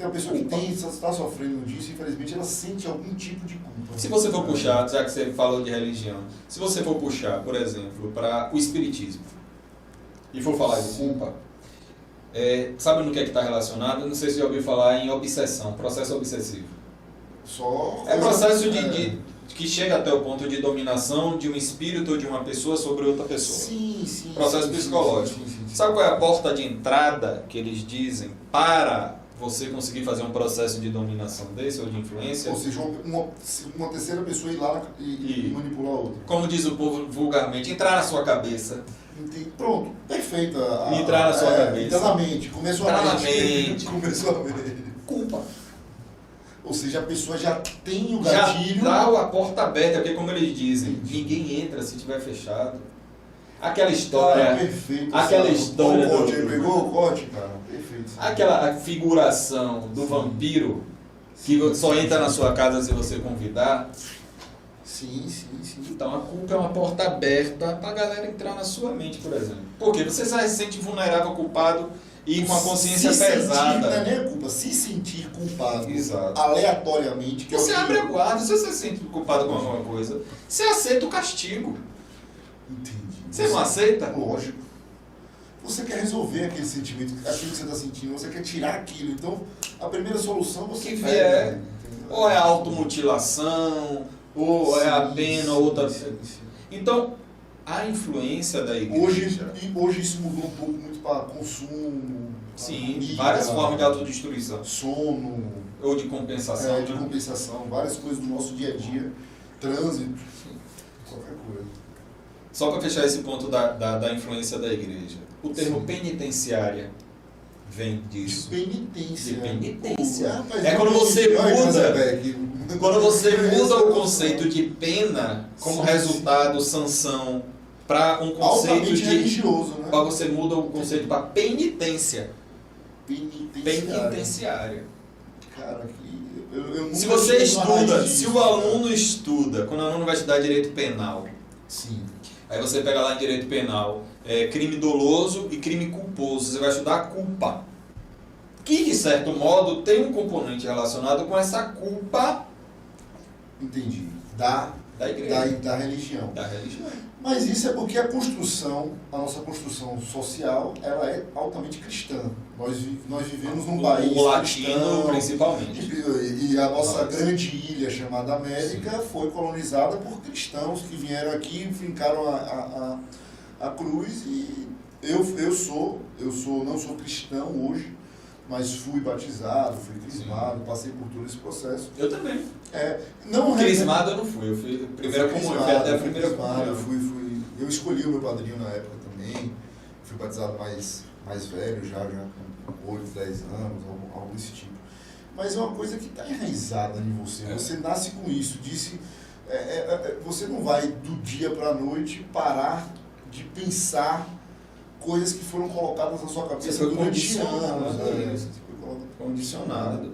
A pessoa que está sofrendo disso, infelizmente, ela sente algum tipo de culpa. Se você for puxar, já que você falou de religião, se você for puxar, por exemplo, para o espiritismo e for falar de culpa, sabe no que é que está relacionado? Eu não sei se já ouviu falar em obsessão, processo obsessivo. É processo que chega até o ponto de dominação de um espírito ou de uma pessoa sobre outra pessoa. Sim. Processo psicológico. Sim. Sabe qual é a porta de entrada que eles dizem para você conseguir fazer um processo de dominação desse ou de influência? Ou seja, uma terceira pessoa ir lá e manipular a outra. Como diz o povo vulgarmente, entrar na sua cabeça. Pronto, perfeito. Entrar na sua cabeça. Entrar na mente. Começou a mente. Culpa. Ou seja, a pessoa já tem o Já gatilho. dá a porta aberta, porque como eles dizem, ninguém entra se estiver fechado. Aquela história... Perfeito. Aquela história... O corte, ele pegou o corte, cara. Perfeito. Aquela figuração do vampiro que só entra na sua casa se você convidar. Sim. Então a culpa é uma porta aberta para a galera entrar na sua mente, por exemplo. Porque você se sente vulnerável, culpado e com a consciência pesada. Não é nem a culpa, se sentir culpado. Exato. Aleatoriamente. Que Você é o que abre a guarda, se você se sente culpado com alguma coisa, você aceita o castigo. Entendi. Você não aceita? Lógico. Você quer resolver aquele sentimento, aquilo que você está sentindo, você quer tirar aquilo. Então, a primeira solução você Que pega, vier. né? Ou é a automutilação, ou é a pena, ou outra. Sim. Então, a influência da igreja. Hoje isso mudou um pouco muito para consumo. Sim, comida, várias formas de autodestruição. Sono, Ou de compensação. de né? compensação, várias coisas do nosso dia a dia trânsito, qualquer coisa. Só para fechar esse ponto da influência da igreja. O termo penitenciária vem disso. De penitência. De penitência. Pô, rapaz, É quando você muda. Quando você muda o conceito de pena como resultado, sanção, para um conceito altamente de religioso, né? Para você muda o conceito para penitência. Penitenciária. Penitenciária. Cara, eu nunca Se você tive uma estuda, raiz se disso, o aluno estuda, quando o aluno vai estudar direito penal, Sim. aí você pega lá em direito penal, crime doloso e crime culposo, você vai estudar a culpa. Que, de certo modo, tem um componente relacionado com essa culpa Entendi. Da igreja, da religião. da religião. Mas isso é porque a nossa construção social, ela é altamente cristã. Nós vivemos num país O latino, cristão, principalmente. e a nossa Nossa. grande ilha chamada América foi colonizada por cristãos que vieram aqui, fincaram a cruz, e eu não sou cristão hoje, mas fui batizado, fui crismado, passei por todo esse processo. Eu também. Não Crismado eu não fui, eu fui primeira comunhão, eu fui até a primeira comunhão. Eu escolhi o meu padrinho na época também, fui batizado mais velho, já com 8, 10 anos, algo desse tipo. Mas é uma coisa que está enraizada em você, você nasce com isso, você não vai do dia para a noite parar de pensar coisas que foram colocadas na sua cabeça Você foi durante anos. Condicionado.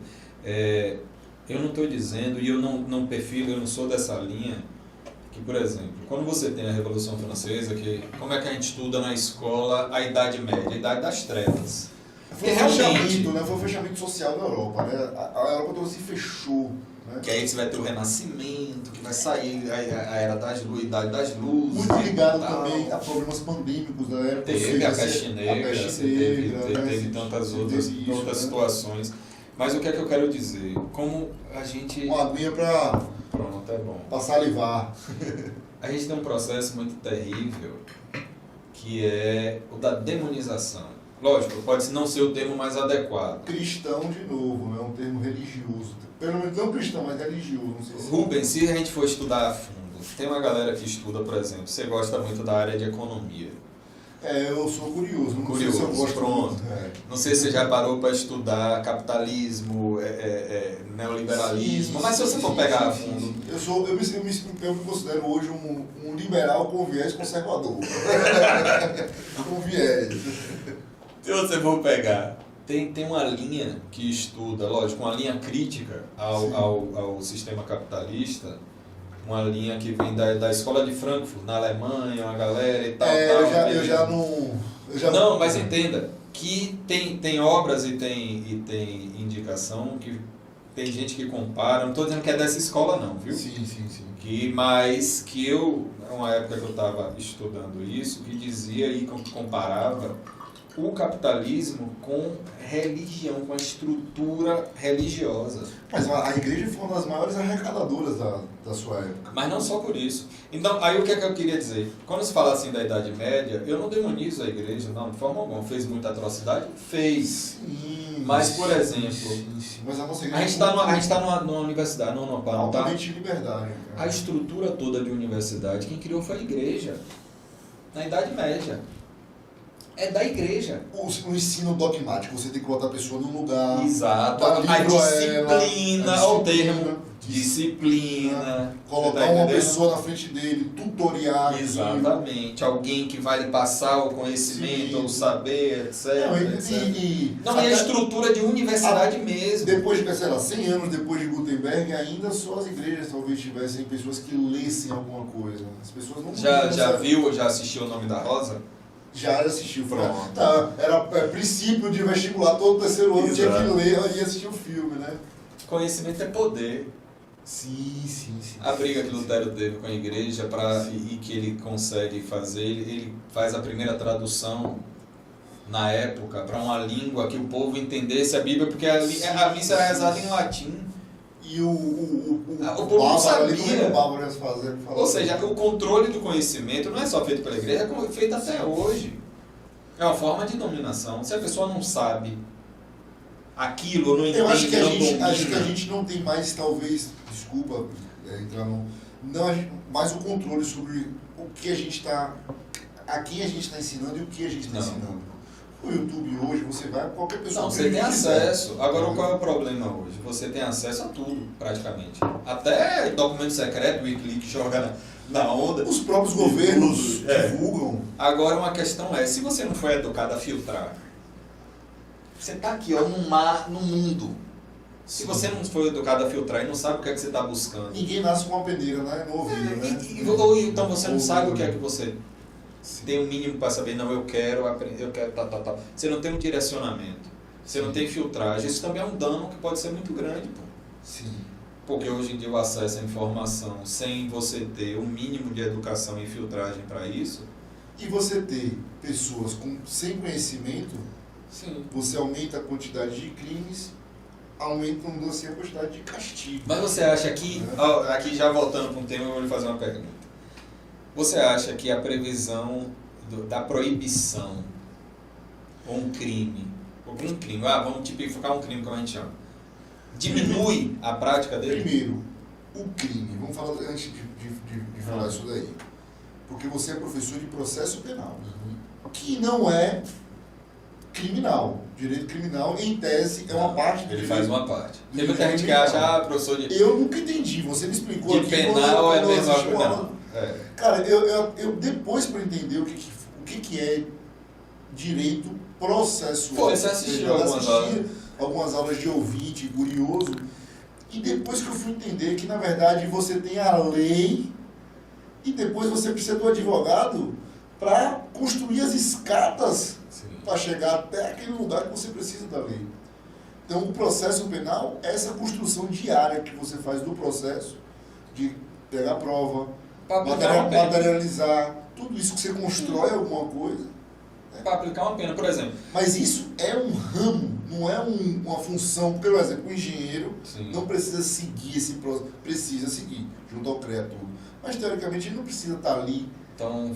Eu não estou dizendo, e eu não perfilo, eu não sou dessa linha, que, por exemplo, quando você tem a Revolução Francesa, como é que a gente estuda na escola a Idade Média, a Idade das Trevas? Foi o fechamento social da Europa, né? A Europa toda se fechou. Né? Que aí você vai ter o Renascimento, que vai sair a Era das Luzes, a Idade das Luzes. Muito ligado também a problemas pandêmicos da época. Teve a peste negra, teve tantas outras né? situações. Mas o que é que eu quero dizer? Como a gente... Uma aguinha para Pronto, é bom. salivar. A gente tem um processo muito terrível, que é o da demonização. Lógico, pode não ser o termo mais adequado. Cristão, de novo, é um termo religioso. Pelo menos não cristão, mas religioso. Não sei se Rubens, se a gente for estudar a fundo, tem uma galera que estuda, por exemplo, você gosta muito da área de economia. eu sou curioso. Não sei se eu gosto pronto. muito. Não sei se você já parou para estudar capitalismo, neoliberalismo, Sim, mas se você for pegar a fundo... Eu me considero hoje um liberal com viés conservador. Com viés. Se você for pegar, tem uma linha que estuda, lógico, uma linha crítica ao sistema capitalista, uma linha que vem da escola de Frankfurt, na Alemanha, uma galera e tal. Eu já não... Mas entenda que tem obras e tem indicação que tem gente que compara, não estou dizendo que é dessa escola não, viu? Sim. Mas que uma época que eu estava estudando isso, que dizia e comparava o capitalismo com religião, com a estrutura religiosa. Mas a igreja foi uma das maiores arrecadadoras da sua época. Mas não só por isso. Então, aí o que é que eu queria dizer? Quando se fala assim da Idade Média, eu não demonizo a igreja, não, de forma alguma. Fez muita atrocidade? Fez. Sim. Mas, por exemplo, Sim. Mas a nossa a igreja gente está numa universidade, não numa pá, tá? altamente liberdade. A estrutura toda de universidade, quem criou foi a igreja. Na Idade Média. É da igreja. O ensino dogmático, você tem que botar a pessoa num lugar. Exato. dar A livro disciplina, ela, olha o termo. Disciplina. Né? Colocar Você tá uma entendendo? pessoa na frente dele, tutoriar. aquilo. Exatamente. Alguém que vai lhe passar o conhecimento, Sim. o saber, etc. Não, é a estrutura de universidade mesmo. Depois de, sei lá, 100 anos depois de Gutenberg, ainda só as igrejas talvez tivessem pessoas que lessem alguma coisa. As pessoas não Já viu, já assistiu O Nome da Rosa? Já assistiu. Pronto. Era princípio de vestibular, todo terceiro ano tinha Exato. que ler e assistir o filme, né? Conhecimento é poder. Sim. A briga que Lutero teve com a igreja e que ele consegue fazer, ele faz a primeira tradução na época para uma língua que o povo entendesse a Bíblia, porque a missa era rezada em latim. E o povo não sabia. Ou Ou seja, o controle do conhecimento não é só feito pela igreja, é feito até hoje. É uma forma de dominação. Se a pessoa não sabe aquilo, não entende, eu acho que não domina. a gente não tem mais, talvez, desculpa, entrar no... Não, mais o controle sobre o que a gente está... A quem a gente está ensinando e o que a gente está ensinando. O YouTube hoje, você vai, qualquer pessoa... Não, você tem acesso. Agora, qual é o problema hoje? Você tem acesso a tudo, praticamente. Até documento secreto, o Wikileaks joga na onda. Os próprios governos divulgam. Agora, uma questão é, se você não foi educado a filtrar, você está aqui, ó, no mar, no mundo. Se você não foi educado a filtrar e não sabe o que é que você está buscando... Ninguém nasce com uma peneira, né? No ouvido, né? Ou então você não sabe o que é que você... Tem um mínimo para saber, não, eu quero aprender, eu quero tal. Você não tem um direcionamento, você não tem filtragem. Isso também é um dano que pode ser muito grande, pô. Sim. Porque hoje em dia o acesso à informação, sem você ter um mínimo de educação e filtragem para isso... E você ter pessoas sem conhecimento, sim, você aumenta a quantidade de crimes, aumenta assim, a quantidade de castigo. Mas você acha que, aqui já voltando para um tema, eu vou lhe fazer uma pergunta. Você acha que a previsão da proibição ou um crime, vamos tipificar um crime como a gente chama, diminui a prática dele? Primeiro, o crime, vamos falar antes de falar isso daí, porque você é professor de processo penal, que não é criminal. Direito criminal, em tese, é uma parte do Ele direito. faz uma parte. Tem muita gente que acha, professor de... Eu nunca entendi, você me explicou de aqui. penal é a mesma coisa. coisa. Cara, eu depois para entender o que é direito processual. Você assistiu algumas aulas de ouvinte, curioso, e depois que eu fui entender que, na verdade, você tem a lei e depois você precisa do advogado para construir as escadas para chegar até aquele lugar que você precisa da lei. Então, o processo penal é essa construção diária que você faz do processo, de pegar prova, materializar, tudo isso que você constrói alguma coisa. Para aplicar uma pena, por exemplo. Mas isso é um ramo, não é uma função. Por exemplo, o engenheiro não precisa seguir esse processo, precisa seguir, junto ao CREA tudo. Mas, teoricamente, ele não precisa estar ali então,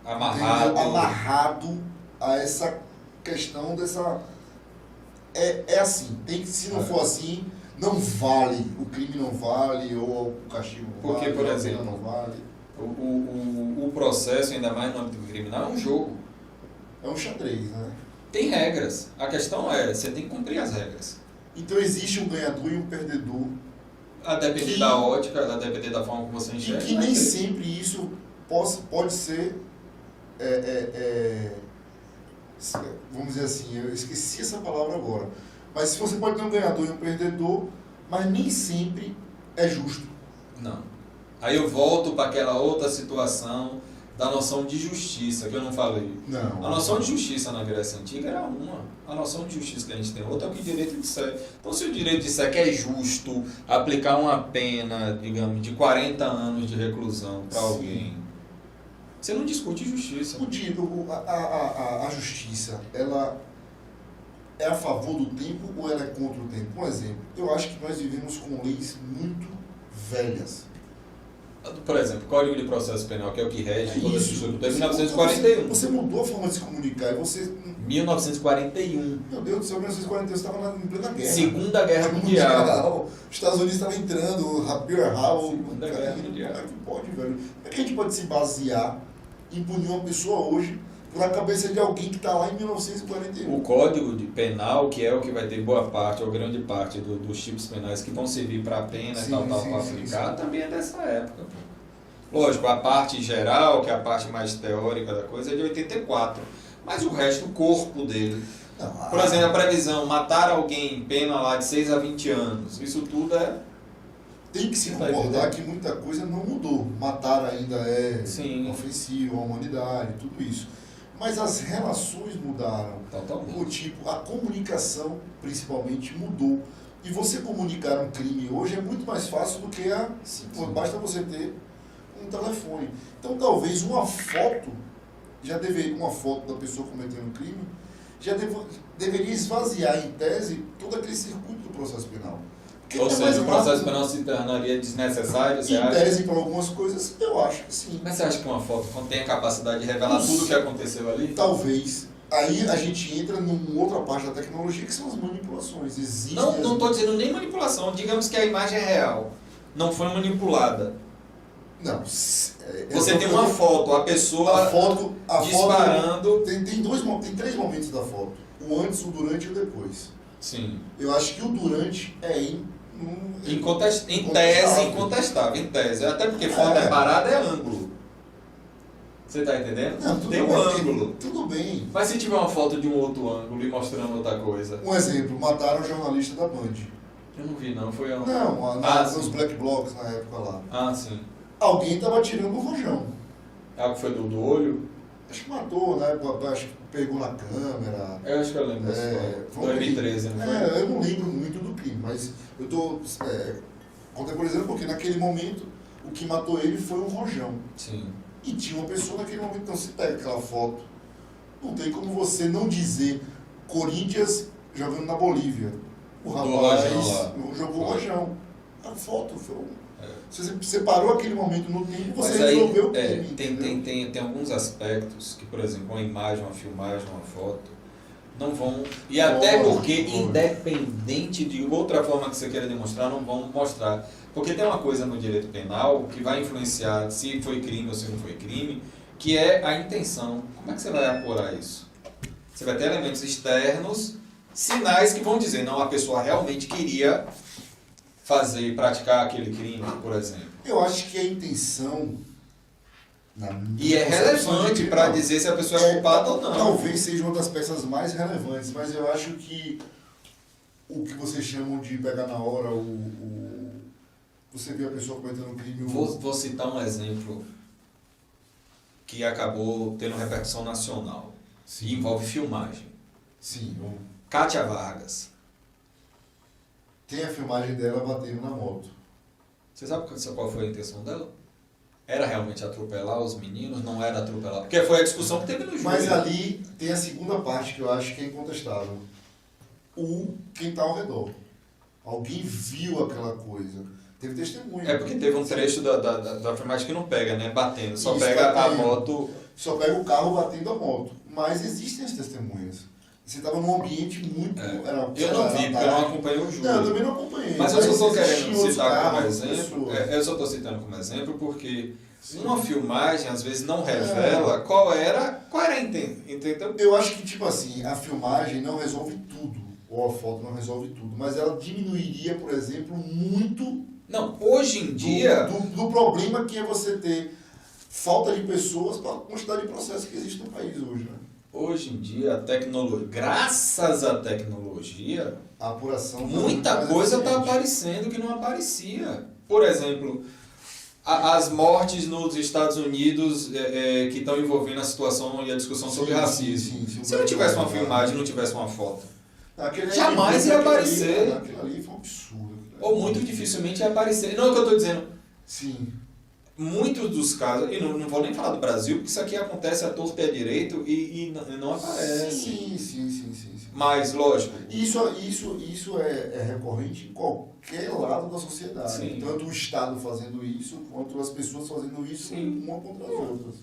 amarrado a essa questão dessa... É assim, se não for assim, não vale, o crime não vale, ou o castigo não vale, por exemplo, a pena não vale. O processo, ainda mais no âmbito criminal, é um jogo. É um xadrez, né? Tem regras. A questão é, você tem que cumprir as regras. Então existe um ganhador e um perdedor. A depender da ótica, a depender da forma que você enxerga. E que nem sempre isso pode ser... vamos dizer assim, eu esqueci essa palavra agora. Mas se você pode ter um ganhador e um perdedor, mas nem sempre é justo. Não. Aí eu volto para aquela outra situação da noção de justiça, que eu não falei. Não. A noção de justiça na Grécia Antiga era uma. A noção de justiça que a gente tem outra é o que o direito disser. Então, se o direito disser que é justo aplicar uma pena, digamos, de 40 anos de reclusão para alguém, você não discute justiça. A justiça, ela é a favor do tempo ou ela é contra o tempo? Por exemplo, eu acho que nós vivemos com leis muito velhas. Por exemplo, Código de Processo Penal, que é o que rege toda a estrutura, é 1941. Você mudou a forma de se comunicar. 1941. Meu Deus do céu, 1941, você estava em plena guerra. Segunda Guerra Mundial. Os Estados Unidos estavam entrando, Pearl Harbor. Segunda Guerra Mundial. Como é que pode, velho? Como é que a gente pode se basear em punir uma pessoa hoje por a cabeça de alguém que está lá em 1941? O Código de Penal, que é o que vai ter boa parte, ou grande parte dos tipos penais que vão servir para a pena e tal, para aplicar, também é dessa época. Lógico, a parte geral, que é a parte mais teórica da coisa, é de 84. Mas o resto, o corpo dele. Por exemplo, a previsão, matar alguém, pena lá de 6 a 20 anos, isso tudo é... Tem que se concordar que muita coisa não mudou. Matar ainda é ofensivo à humanidade, tudo isso. Mas as relações mudaram. Totalmente. O tipo, a comunicação, principalmente, mudou. E você comunicar um crime hoje é muito mais fácil do que basta você ter um telefone. Então, talvez uma foto da pessoa cometendo um crime, já deveria esvaziar, em tese, todo aquele circuito do processo penal. Ou seja, o processo penal se tornaria desnecessário, você acha? Em tese, para algumas coisas, eu acho que sim. Mas você acha que uma foto tem a capacidade de revelar tudo o que aconteceu ali? Talvez. Aí a gente entra numa outra parte da tecnologia, que são as manipulações. Não estou dizendo nem manipulação, digamos que a imagem é real. não foi manipulada. Não. Você tem uma foto, a pessoa disparando. Tem três momentos da foto. O antes, o durante e o depois. Sim. Eu acho que o durante é incontestável. Em tese. Até porque foto é parada, é ângulo. Você tá entendendo? Não, tem um ângulo. Tudo bem. Mas se tiver uma foto de um outro ângulo e mostrando outra coisa? Um exemplo, mataram o jornalista da Band. Eu não vi não, foi a... Não, nos Black Blocs na época lá. Ah, sim. Alguém tava tirando o rojão. Ah, que foi do olho? Acho que matou, né? Acho que pegou na câmera. Eu acho que eu lembro dessa história. 2013, não foi? Eu não lembro muito do crime, mas eu tô contemporizando porque naquele momento o que matou ele foi um rojão. Sim. E tinha uma pessoa naquele momento, então se pega aquela foto, não tem como você não dizer Corinthians jogando na Bolívia. O rapaz jogou o rojão. A foto foi Você separou aquele momento no tempo, você resolveu o crime. Tem alguns aspectos que, por exemplo, uma imagem, uma filmagem, uma foto, não vão... E até porque, independente de outra forma que você queira demonstrar, não vão mostrar. Porque tem uma coisa no direito penal que vai influenciar se foi crime ou se não foi crime, que é a intenção. Como é que você vai apurar isso? Você vai ter elementos externos, sinais que vão dizer, não, a pessoa realmente queria praticar aquele crime, por exemplo. Eu acho que a intenção... E é relevante para dizer se a pessoa é culpada ou não. Talvez seja uma das peças mais relevantes, mas eu acho que o que vocês chamam de pegar na hora, você vê a pessoa cometendo um crime... Vou citar um exemplo que acabou tendo repercussão nacional. Sim. E envolve filmagem. Sim. Kátia Vargas. Tem a filmagem dela batendo na moto. Você sabe qual foi a intenção dela? Era realmente atropelar os meninos? Não era atropelar? Porque foi a discussão que teve no juiz. Mas ali tem a segunda parte que eu acho que é incontestável. Quem está ao redor. Alguém viu aquela coisa. Teve testemunha. É porque teve um trecho da filmagem que não pega, né? Batendo. Só Isso, pega batendo. a moto... Só pega o carro batendo a moto. Mas existem as testemunhas. Você estava num ambiente muito... eu não vi, porque eu não acompanhei o júri. Não, eu também não acompanhei. Mas eu só estou querendo existiam citar como outros carros, exemplo... pessoas. Eu só estou citando como exemplo porque Sim. uma filmagem, às vezes, não revela qual era a intenção. Entendeu? Eu acho que, tipo assim, a filmagem não resolve tudo. Ou a foto não resolve tudo. Mas ela diminuiria, por exemplo, muito... Não, hoje em dia... Do problema que é você ter falta de pessoas para a quantidade de processos que existe no país hoje, né? Hoje em dia, a tecnologia, graças à tecnologia, a apuração... muita coisa está aparecendo que não aparecia. Por exemplo, as mortes nos Estados Unidos que estão envolvendo a situação e a discussão sobre racismo. Sim, se não tivesse uma filmagem, não tivesse uma foto, aquele jamais ia aparecer. Aquilo ali foi um absurdo. Ou muito dificilmente ia aparecer. Não é o que eu estou dizendo. Sim. Muitos dos casos, e não vou nem falar do Brasil, porque isso aqui acontece à torta e à direito e não aparece. Sim. Mas, lógico... Isso é recorrente em qualquer lado da sociedade. Sim. Tanto o Estado fazendo isso, quanto as pessoas fazendo isso, uma contra as outras.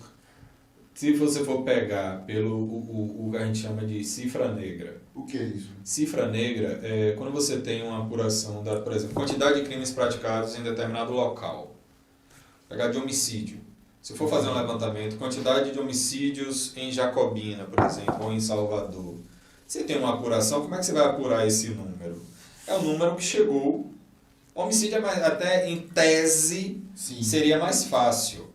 Se você for pegar o que a gente chama de cifra negra. O que é isso? Cifra negra é quando você tem uma apuração da, por exemplo, quantidade de crimes praticados em determinado local. Pegar de homicídio. Se for fazer um levantamento, quantidade de homicídios em Jacobina, por exemplo, ou em Salvador. Você tem uma apuração, como é que você vai apurar esse número? É o número que chegou. Homicídio é até em tese seria mais fácil.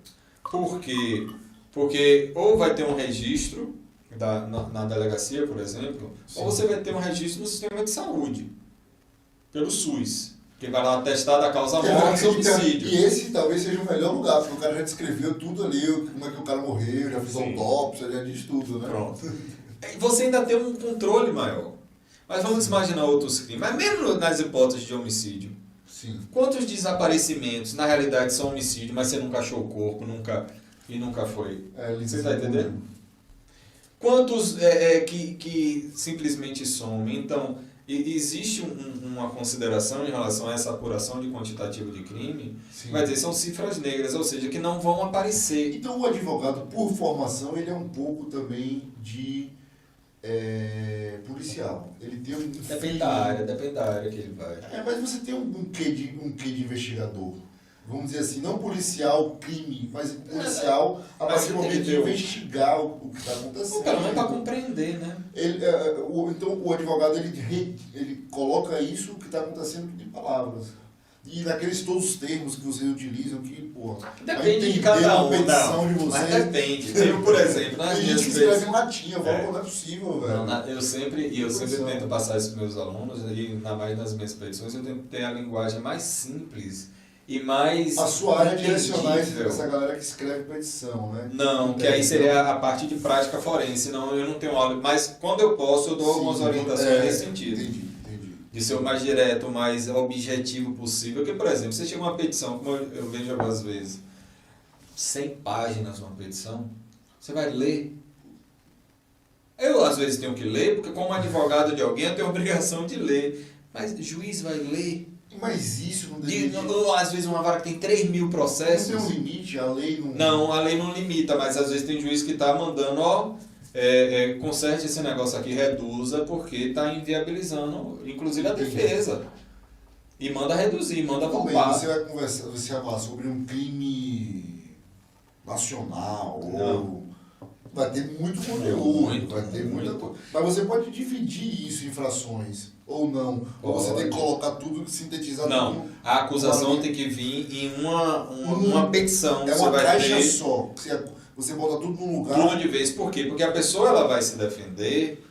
Por quê? Porque ou vai ter um registro na delegacia, por exemplo, ou você vai ter um registro no sistema de saúde, pelo SUS. Que vai lá atestar da causa morte e homicídio. E esse talvez seja o melhor lugar, porque o cara já descreveu tudo ali, como é que o cara morreu, já fez autópsia, já diz tudo, né? Pronto. E você ainda tem um controle maior. Mas vamos imaginar outros crimes. Mas mesmo nas hipóteses de homicídio, quantos desaparecimentos na realidade são homicídio, mas você nunca achou o corpo, nunca foi? Você está entendendo? Quantos que simplesmente somem? Então... existe uma consideração em relação a essa apuração de quantitativo de crime, vai dizer, são cifras negras, ou seja, que não vão aparecer. Então o advogado, por formação, ele é um pouco também de policial. Ele tem depende da área que ele vai. Mas você tem um quê de investigador. vamos dizer assim, não policial crime, mas policial a partir do momento de investigar o que está acontecendo. O cara não é para compreender, né? Então o advogado ele coloca isso que está acontecendo de palavras. E naqueles todos os termos que vocês utilizam, que, pô, depende de cada um, não, de vocês. Mas depende. Eu, por exemplo, nas tem minhas gente que escreve em latim, eu falo, não é possível, velho. Eu sempre tento passar isso para os meus alunos, e ainda mais nas minhas petições, eu tento ter a linguagem mais simples e mais a sua área é direcionar entendível. essa galera que escreve petição, né? Não, que aí seria a parte de prática forense, não, eu não tenho aula, mas quando eu posso, eu dou algumas orientações nesse sentido. Entendi. De ser o mais direto, o mais objetivo possível. Porque, por exemplo, você chega uma petição, como eu vejo algumas vezes, 100 páginas uma petição, você vai ler. Eu, às vezes, tenho que ler, porque como advogado de alguém, eu tenho a obrigação de ler. Mas o juiz vai ler. Mas isso não deveria... Às vezes, uma vara que tem 3.000 processos... Não tem um limite? A lei não... Não, a lei não limita, mas às vezes tem juiz que está mandando, conserte esse negócio aqui, reduza, porque está inviabilizando, inclusive, a defesa. E manda reduzir, manda poupar. Você vai conversar, você vai falar sobre um crime nacional, ou vai ter muito conteúdo, vai ter muita coisa. Mas você pode dividir isso em frações, ou não. Ou você tem que colocar tudo sintetizado. Não, a acusação tem que vir em uma petição. É uma caixa só. Você bota tudo num lugar. Tudo de vez. Por quê? Porque a pessoa ela vai se defender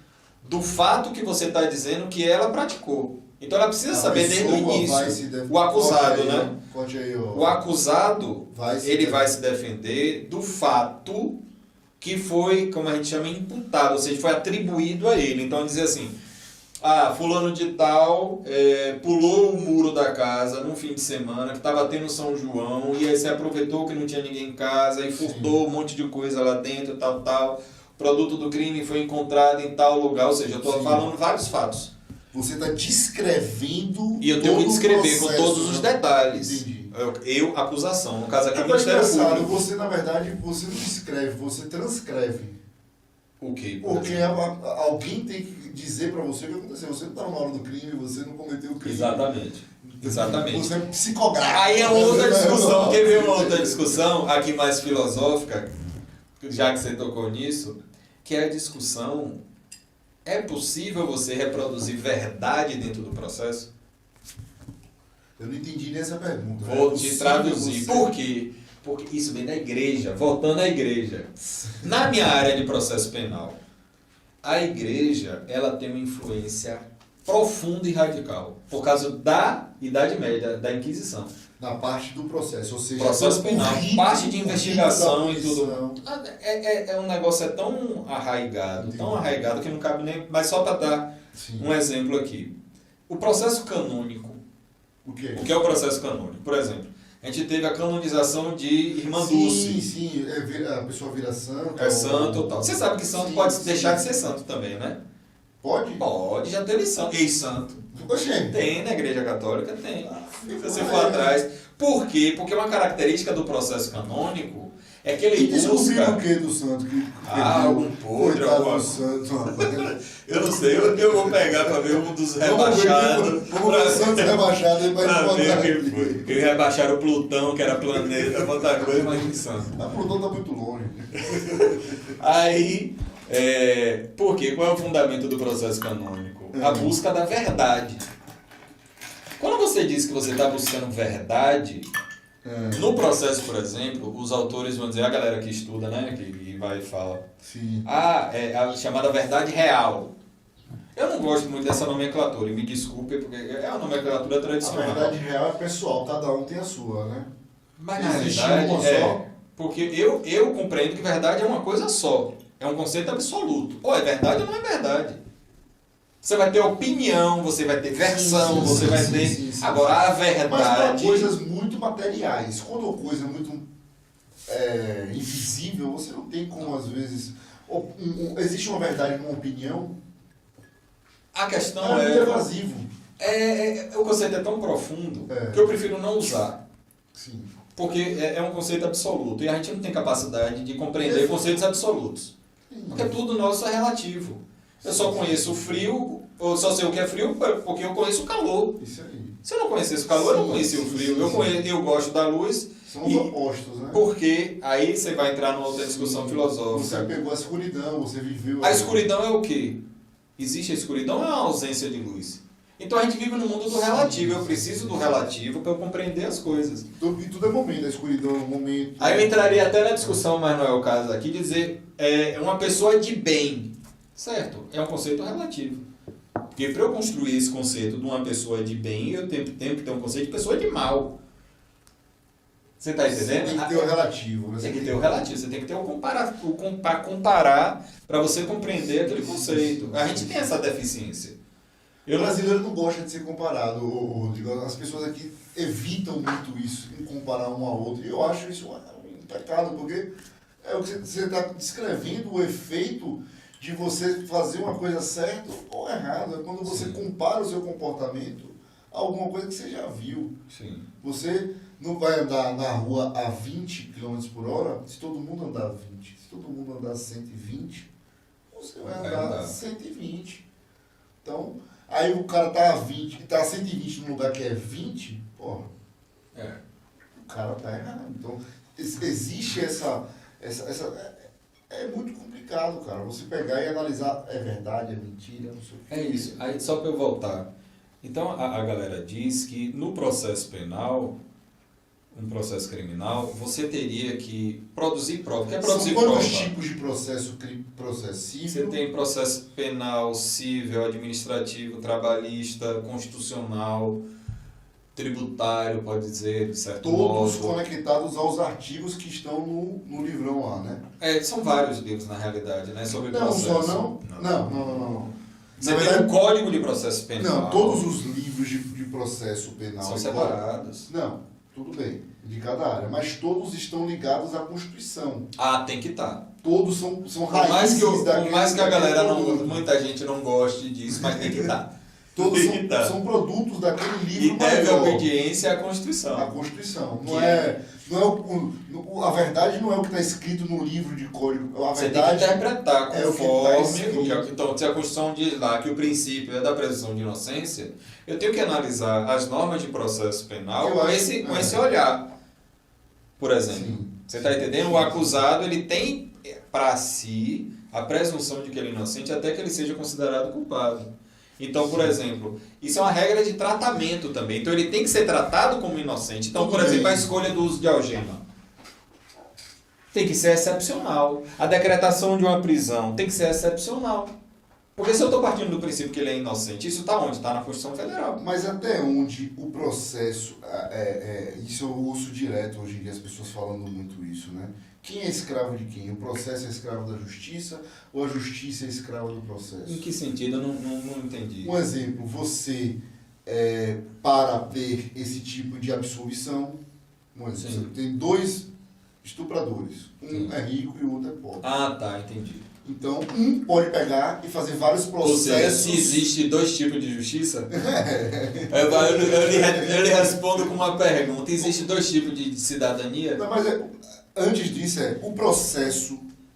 do fato que você está dizendo que ela praticou. Então ela precisa saber desde o início. O acusado, né? O acusado, ele vai se defender do fato que foi, como a gente chama, imputado, ou seja, foi atribuído a ele. Então dizer assim, fulano de tal pulou o muro da casa num fim de semana, que estava tendo São João, e aí você aproveitou que não tinha ninguém em casa e furtou um monte de coisa lá dentro, tal. O produto do crime foi encontrado em tal lugar, ou seja, eu estou falando vários fatos. Você está descrevendo. E eu tenho que descrever com todos os detalhes. Entendi. Eu, acusação, no caso aqui, é o Ministério Público. Você, na verdade, você não escreve, você transcreve. O quê? Porque alguém tem que dizer para você o que aconteceu. Você não estava na hora do crime, você não cometeu o crime. Exatamente. Você é psicográfico. Aí é outra discussão. Quer ver uma outra discussão, aqui mais filosófica, já que você tocou nisso, que é a discussão: é possível você reproduzir verdade dentro do processo? Eu não entendi nessa pergunta. Vou te traduzir. Por quê? Porque isso vem da igreja, voltando à igreja. Na minha área de processo penal, a igreja ela tem uma influência profunda e radical, por causa da Idade Média, da Inquisição. Na parte do processo, ou seja... Processo penal, parte de investigação e tudo. É um negócio tão arraigado, que não cabe nem... Mas só para dar um exemplo aqui. O processo canônico. O que é o processo canônico? Por exemplo, a gente teve a canonização de Irmã Dulce. Sim, a pessoa vira santo. É santo e tal. Você sabe que santo pode deixar de ser santo também, né? Pode? Pode, já teve santo. Ex-santo. Tem, na Igreja Católica tem. Se você for atrás. Por quê? Porque uma característica do processo canônico é que ele busca... o que do santo? Algum podre, algum santo. Eu não sei, eu vou pegar para ver um dos rebaixados. Vamos ver o santo rebaixado aí para ver quem foi. Porque rebaixaram o Plutão, que era planeta, outra coisa, mas em santo. Mas Plutão tá muito longe. Aí, por quê? Qual é o fundamento do processo canônico? A busca da verdade. Quando você diz que você está buscando verdade, no processo, por exemplo, os autores vão dizer, a galera que estuda, né, que vai e fala, é a chamada verdade real. Eu não gosto muito dessa nomenclatura, e me desculpe, porque é uma nomenclatura tradicional. A verdade real é pessoal, cada um tem a sua, né? Mas na realidade, porque eu compreendo que verdade é uma coisa só, é um conceito absoluto. Ou é verdade ou não é verdade. Você vai ter opinião, você vai ter versão, você vai ter... Agora, a verdade... Mas para coisas muito materiais. Quando a coisa é muito invisível, você não tem como, às vezes... Existe uma verdade numa opinião? A questão é evasivo. O conceito é tão profundo que eu prefiro não usar. Sim. Porque é um conceito absoluto. E a gente não tem capacidade de compreender conceitos absolutos. Porque tudo nosso é relativo. Eu só conheço o frio, ou só sei o que é frio porque eu conheço o calor. Isso aí. Se eu não conhecesse o calor, eu não conhecia o frio. Eu gosto da luz. São os opostos, né? Porque aí você vai entrar numa outra discussão filosófica. Você pegou a escuridão, você viveu... A escuridão é o quê? Existe a escuridão ou é uma ausência de luz? Então a gente vive no mundo do relativo. Eu preciso do relativo para eu compreender as coisas. E tudo é momento, a escuridão é um momento... Aí eu entraria até na discussão, mas não é o caso aqui, dizer uma pessoa de bem. Certo? É um conceito relativo. Porque para eu construir esse conceito de uma pessoa de bem, eu tenho que ter um conceito de pessoa de mal. Você está entendendo? Tem que ter o relativo. Tem que ter o relativo, você tem que ter o comparar para você compreender aquele conceito. A gente tem essa deficiência. O brasileiro não gosta de ser comparado, Rodrigo. As pessoas aqui evitam muito isso, em comparar um ao outro. E eu acho isso um pecado, porque é o que você está descrevendo o efeito de você fazer uma coisa certa ou errada. É quando você compara o seu comportamento a alguma coisa que você já viu. Sim. Você não vai andar na rua a 20 km por hora se todo mundo andar a 20. Se todo mundo andar a 120, você vai andar a 120. Então, aí o cara tá a 20 e tá a 120 num lugar que é 20, porra. O cara tá errado. Então, existe essa é muito complicado, cara. Você pegar e analisar, é verdade, é mentira, não sei o que. É isso. Aí, só para eu voltar. Então, a galera diz que no processo penal, um processo criminal, você teria que produzir prova. O que é produzir prova? São quantos tipos de processo civil? Você tem processo penal, civil, administrativo, trabalhista, constitucional, tributário, pode dizer, de certo modo. Todos conectados aos artigos que estão no livrão lá, né? São vários livros, na realidade, né? Sobre processo. Não. Você tem um código de processo penal. Não, todos os livros de processo penal... São separados. Não, tudo bem, de cada área. Mas todos estão ligados à Constituição. Tem que estar. Todos são raízes Por mais que a galera, muita gente não goste disso, mas tem que estar. Todos são produtos daquele livro e deve maior. obediência à Constituição. A Constituição. A verdade não é o que está escrito no livro de código. Você tem que interpretar conforme Então, se a Constituição diz lá que o princípio é da presunção de inocência, eu tenho que analisar as normas de processo penal com esse olhar. Por exemplo, sim. Você está entendendo? O acusado ele tem para si a presunção de que ele é inocente até que ele seja considerado culpado. Então, por exemplo, isso é uma regra de tratamento também. Então, ele tem que ser tratado como inocente. Então, por exemplo, a escolha do uso de algema tem que ser excepcional. A decretação de uma prisão tem que ser excepcional. Porque se eu estou partindo do princípio que ele é inocente, isso está onde? Está na Constituição Federal. Mas até onde o processo... isso eu ouço direto hoje em dia, as pessoas falando muito isso, né? Quem é escravo de quem? O processo é escravo da justiça ou a justiça é escrava do processo? Em que sentido? Eu não entendi. Um exemplo, você, para ter esse tipo de absolvição, você tem 2 estupradores. Um é rico e o outro é pobre. Tá, entendi. Então, um pode pegar e fazer vários processos... Ou seja, se existe 2 tipos de justiça, eu lhe respondo com uma pergunta. Existe 2 tipos de cidadania? Não, mas antes disso o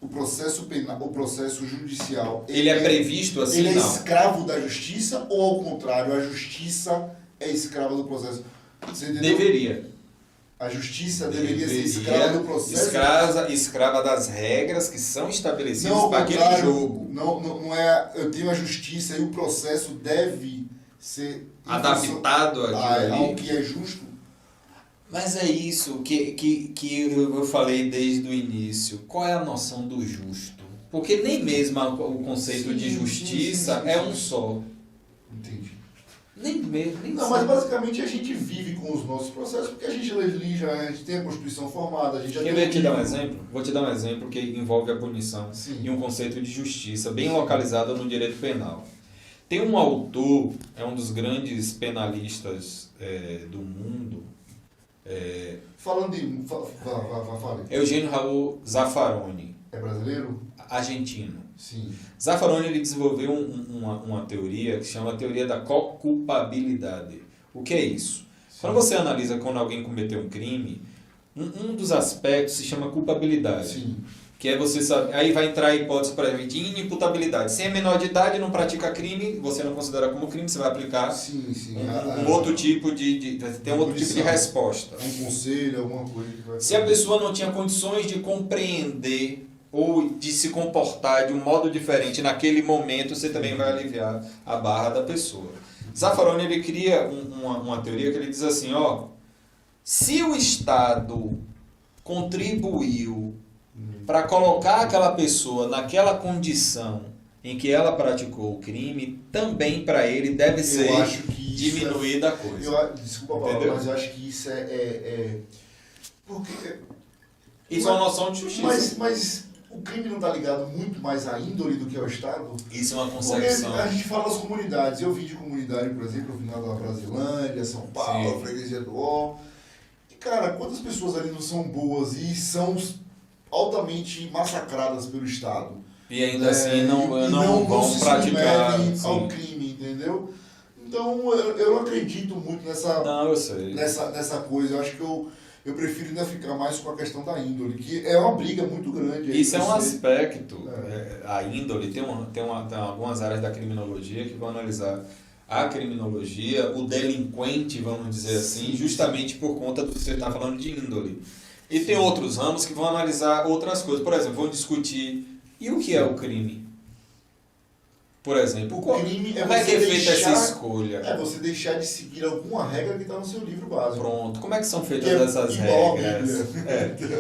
processo penal, o processo judicial... Ele é previsto assim, ele não? É escravo da justiça ou, ao contrário, a justiça é escrava do processo? Você entendeu? Deveria. A justiça deveria ser escrava do processo? Escrava das regras que são estabelecidas para aquele jogo. Não é... Eu tenho a justiça e o processo deve ser... adaptado ao que é justo. Mas é isso que eu falei desde o início. Qual é a noção do justo? Porque nem mesmo o conceito de justiça é um só. Entendi. Mas basicamente a gente vive com os nossos processos porque a gente elige, a gente tem a Constituição formada, a gente já tem... Quer te dar um exemplo? Vou te dar um exemplo que envolve a punição e um conceito de justiça bem localizado no direito penal. Tem um autor, é um dos grandes penalistas do mundo, falando de... Fale. Eugênio Raul Zaffaroni. É brasileiro? Argentino. Sim. Zaffaroni ele desenvolveu uma teoria que se chama a teoria da co-culpabilidade. O que é isso? Sim. Quando você analisa quando alguém cometeu um crime, um dos aspectos se chama culpabilidade. Sim. Que é você saber, aí vai entrar a hipótese, por exemplo, de inimputabilidade. Se é menor de idade, não pratica crime, você não considera como crime, você vai aplicar um outro tipo tem um outro tipo de resposta. Um conselho, alguma coisa que vai... Se a pessoa não tinha condições de compreender ou de se comportar de um modo diferente naquele momento, você também vai aliviar a barra da pessoa. Zaffaroni, ele cria uma teoria que ele diz assim, ó, se o Estado contribuiu para colocar aquela pessoa naquela condição em que ela praticou o crime, também para ele deve ser diminuída a coisa. Desculpa, Paulo, mas eu acho que isso porque... Isso é uma noção de justiça. Mas o crime não está ligado muito mais à índole do que ao Estado? Isso é uma concepção. Porque a gente fala das comunidades. Eu vim de comunidade, por exemplo, eu vim lá da Brasilândia, São Paulo, Freguesia do Ó. E, cara, quantas pessoas ali não são boas e são altamente massacradas pelo Estado? E ainda assim não vão praticar ao crime, entendeu? Então, eu não acredito muito nessa coisa. Eu acho que eu prefiro ainda ficar mais com a questão da índole, que é uma briga muito grande. Isso é um aspecto. A índole, tem algumas áreas da criminologia que vão analisar a criminologia, o delinquente, vamos dizer assim, justamente por conta do que você está falando de índole. E tem outros ramos que vão analisar outras coisas. Por exemplo, vão discutir, e o que é o crime? Por exemplo, como é que é feita essa escolha? É você deixar de seguir alguma regra que está no seu livro básico. Pronto. Como é que são feitas essas regras?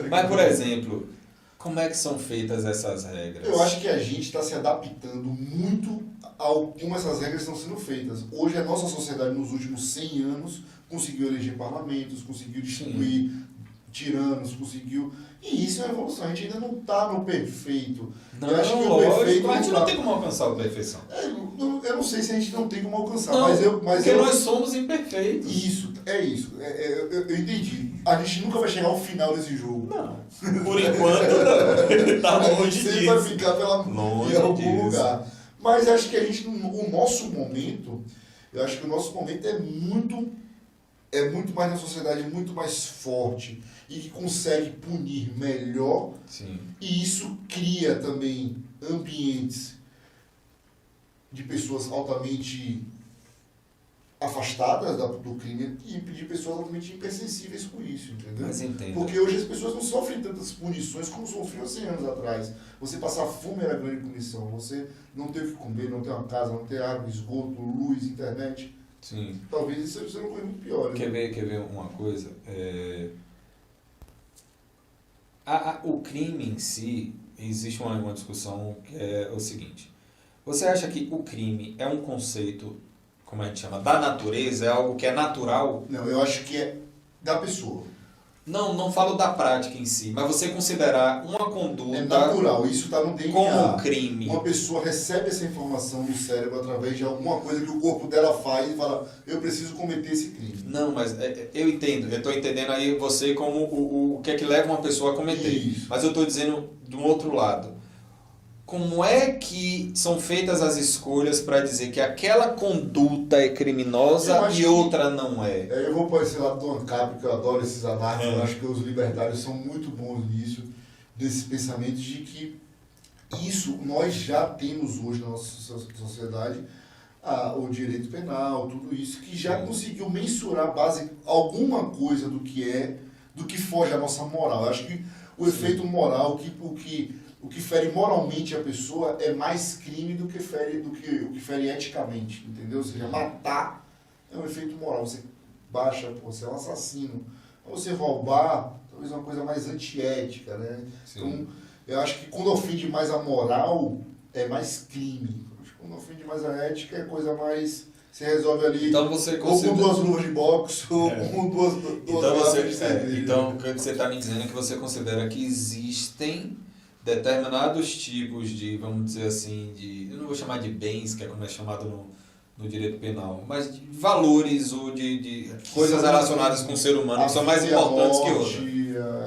Mas, por exemplo, como é que são feitas essas regras? Eu acho que a gente está se adaptando muito ao como essas regras estão sendo feitas. Hoje, a nossa sociedade, nos últimos 100 anos, conseguiu eleger parlamentos, conseguiu destituir tiranos, conseguiu... E isso é uma evolução. A gente ainda não está no perfeito. Não, eu acho que o perfeito a gente não tem como alcançar a perfeição. Eu não sei se a gente não tem como alcançar, não, porque nós somos imperfeitos. Isso. Eu entendi. A gente nunca vai chegar ao final desse jogo. Não. Por enquanto, não. Tá longe disso. Sempre vai ficar em algum lugar. Mas acho que o nosso momento é muito mais na sociedade, muito mais forte e que consegue punir melhor. Sim. E isso cria também ambientes de pessoas altamente afastadas do crime e de pessoas altamente hipersensíveis com isso, entendeu? Mas entendo. Porque hoje as pessoas não sofrem tantas punições como sofriam 100 anos atrás. Você passar fome era grande punição, você não ter o que comer, não ter uma casa, não ter água, esgoto, luz, internet. Sim. Talvez isso seja uma coisa muito pior. Quer ver uma coisa? O crime em si, existe uma discussão que é o seguinte. Você acha que o crime é um conceito, como a gente chama, da natureza? É algo que é natural? Não, eu acho que é da pessoa. Não falo da prática em si, mas você considerar uma conduta... É natural, isso está no DNA. Como crime. Uma pessoa recebe essa informação do cérebro através de alguma coisa que o corpo dela faz e fala, eu preciso cometer esse crime. Não, mas eu entendo. Eu estou entendendo aí você como o que é que leva uma pessoa a cometer. Isso. Mas eu estou dizendo de um outro lado. Como é que são feitas as escolhas para dizer que aquela conduta é criminosa e outra não é? Eu vou para esse lado do ANCAP, porque eu adoro esses anarcos, eu acho que os libertários são muito bons nisso, desse pensamento de que isso nós já temos hoje na nossa sociedade, o direito penal, tudo isso, que já conseguiu mensurar alguma coisa do que foge à nossa moral. Eu acho que o efeito moral, o que fere moralmente a pessoa é mais crime do que fere eticamente, entendeu? Ou seja, matar é um efeito moral. Você você é um assassino. Você roubar, talvez uma coisa mais antiética, né? Sim. Então, eu acho que quando ofende mais a moral, é mais crime. Quando ofende mais a ética, é coisa mais... Você resolve ali então você ou com 2 luvas de boxe, ou com duas garrafas de cerveja. Então, o que você está me dizendo é que você considera que existem determinados tipos de, vamos dizer assim, eu não vou chamar de bens, que é como é chamado no direito penal, mas de valores ou de coisas relacionadas com o ser humano que são mais importantes que outras.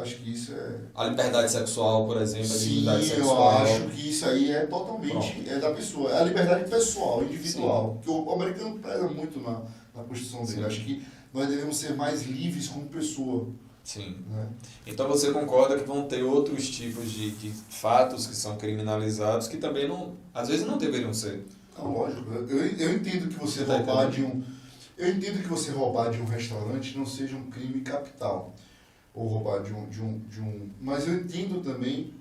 Acho que isso é... A liberdade sexual, por exemplo, a dignidade Sim, sexual. eu acho que isso aí é totalmente da pessoa. É a liberdade pessoal, individual. Que o americano preza muito na Constituição dele. Sim. Acho que nós devemos ser mais livres como pessoa. Sim. Né? Então você concorda que vão ter outros tipos de fatos que são criminalizados que também não, às vezes não deveriam ser. Não, lógico. Eu entendo que você Tá roubar entendendo? eu entendo que você roubar de um restaurante não seja um crime capital. Ou roubar de um. Mas eu entendo também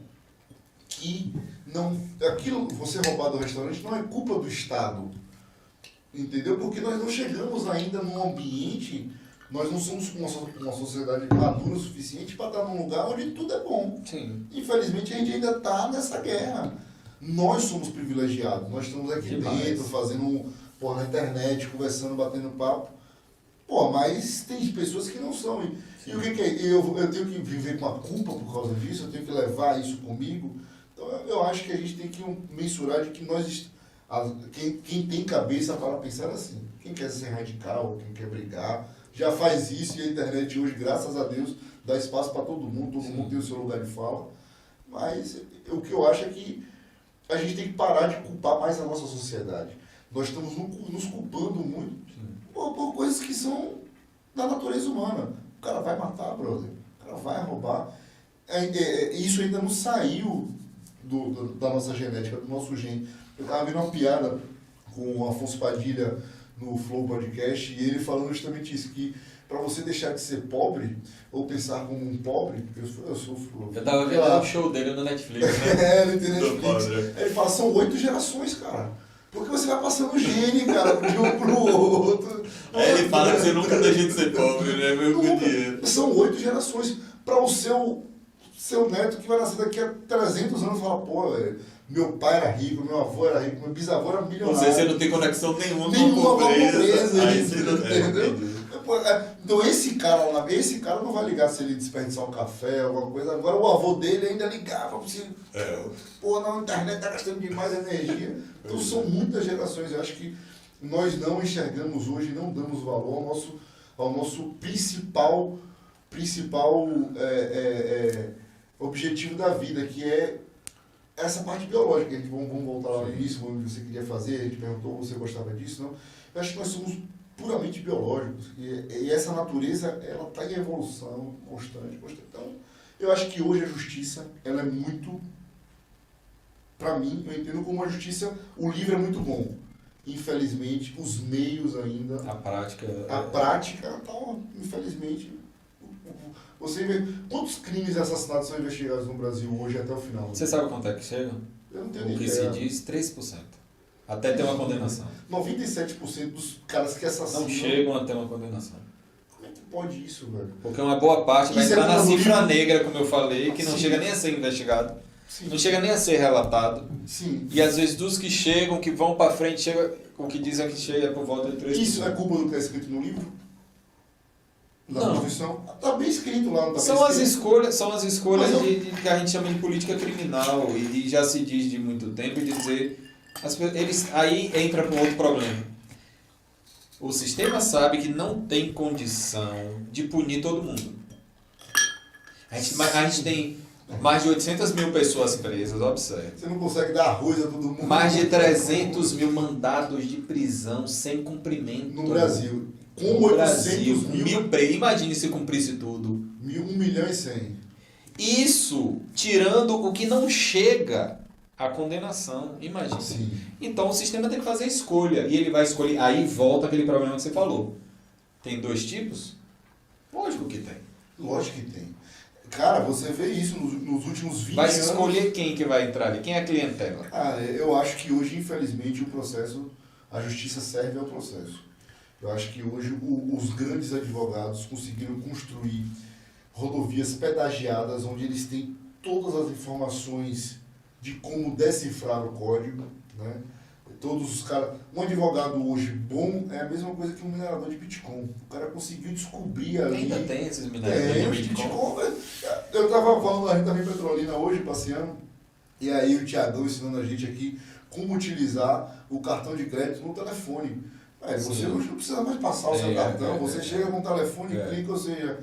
que não, aquilo, você roubar do restaurante não é culpa do Estado. Entendeu? Porque nós não chegamos ainda num ambiente, nós não somos uma sociedade madura o suficiente para estar num lugar onde tudo é bom. Sim. Infelizmente a gente ainda está nessa guerra. Nós somos privilegiados, nós estamos aqui Demais. dentro, fazendo na internet, conversando, batendo papo. Pô, mas tem pessoas que não são. E o que é? Eu tenho que viver com a culpa por causa disso, eu tenho que levar isso comigo. Então eu acho que a gente tem que mensurar de que nós, quem tem cabeça para pensar assim, quem quer ser radical, quem quer brigar, já faz isso, e a internet hoje, graças a Deus, dá espaço para todo mundo tem o seu lugar de fala. Mas o que eu acho é que a gente tem que parar de culpar mais a nossa sociedade. Nós estamos nos culpando muito por coisas que são da natureza humana. O cara vai matar, brother. O cara vai roubar. Isso ainda não saiu da nossa genética, do nosso gene. Eu estava vendo uma piada com o Afonso Padilha no Flow Podcast, e ele falando justamente isso, que para você deixar de ser pobre, ou pensar como um pobre, eu sofro. Eu tava vendo o show dele no Netflix, né? Ele tem Netflix. Ele fala, são 8 gerações, cara. Porque você vai passando gene, cara, de um pro outro. Aí ele fala que você nunca deixa de ser pobre, né? Meu dinheiro. São 8 gerações. Para o seu neto que vai nascer daqui a 300 anos, fala, pô, velho, meu pai era rico, meu avô era rico, meu bisavô era milionário. Você não tem conexão nenhuma com a pobreza. Aí você não tem, entendeu? Então esse cara não vai ligar se ele desperdiçar um café, alguma coisa. Agora o avô dele ainda ligava, assim, pô, na internet tá gastando demais energia. Então são muitas gerações. Eu acho que nós não enxergamos hoje, não damos valor ao nosso principal objetivo da vida, que é essa parte biológica. Vamos voltar lá no início, o que você queria fazer, a gente perguntou se você gostava disso, não? Eu acho que nós somos puramente biológicos, e essa natureza, ela está em evolução constante. Então, eu acho que hoje a justiça, ela é muito, para mim, eu entendo como a justiça, o livro é muito bom. Infelizmente, os meios ainda... A prática, então, infelizmente... Você vê quantos crimes e assassinatos são investigados no Brasil hoje até o final? Você sabe quanto é que chega? Eu não tenho ideia. O que se diz, 3%. Até ter uma condenação. 97% dos caras que assassinam... Não chegam a ter uma condenação. Como é que pode isso, velho? Porque uma boa parte vai entrar na cifra negra, como eu falei, que não chega nem a ser investigado. Sim. Não chega nem a ser relatado. Sim. E às vezes dos que chegam, que vão pra frente, o que dizem que chega é por volta de 3%. Isso é culpa do que é escrito no livro? Da não. Constituição? Tá bem escrito lá. Tá são as escolhas que a gente chama de política criminal, e já se diz de muito tempo, e dizer... aí entra para um outro problema. O sistema sabe que não tem condição de punir todo mundo. A gente tem mais de 800 mil pessoas presas, observe. Você não consegue dar arroz a todo mundo. Mais de 300 mil mandados de prisão sem cumprimento. No Brasil. Com 800 mil presos. Imagine se cumprisse tudo. 1 milhão e 100. Isso tirando o que não chega à condenação. Imagina. Sim. Então o sistema tem que fazer escolha. E ele vai escolher. Aí volta aquele problema que você falou. Tem 2 tipos? Lógico que tem. Lógico que tem. Cara, você vê isso nos últimos 20 anos. Vai se escolher quem que vai entrar ali. Quem é a clientela? Eu acho que hoje, infelizmente, a justiça serve ao processo. Eu acho que hoje os grandes advogados conseguiram construir rodovias pedagiadas onde eles têm todas as informações de como decifrar o código, né? Todos os caras... Um advogado hoje bom é a mesma coisa que um minerador de Bitcoin. O cara conseguiu descobrir ali... Ainda tem esses mineradores de Bitcoin? Eu estava falando, a gente estava em Petrolina hoje, passeando, e aí o Thiagão ensinando a gente aqui como utilizar o cartão de crédito no telefone. Você hoje não precisa mais passar o seu cartão, você chega com o telefone e clica, ou seja,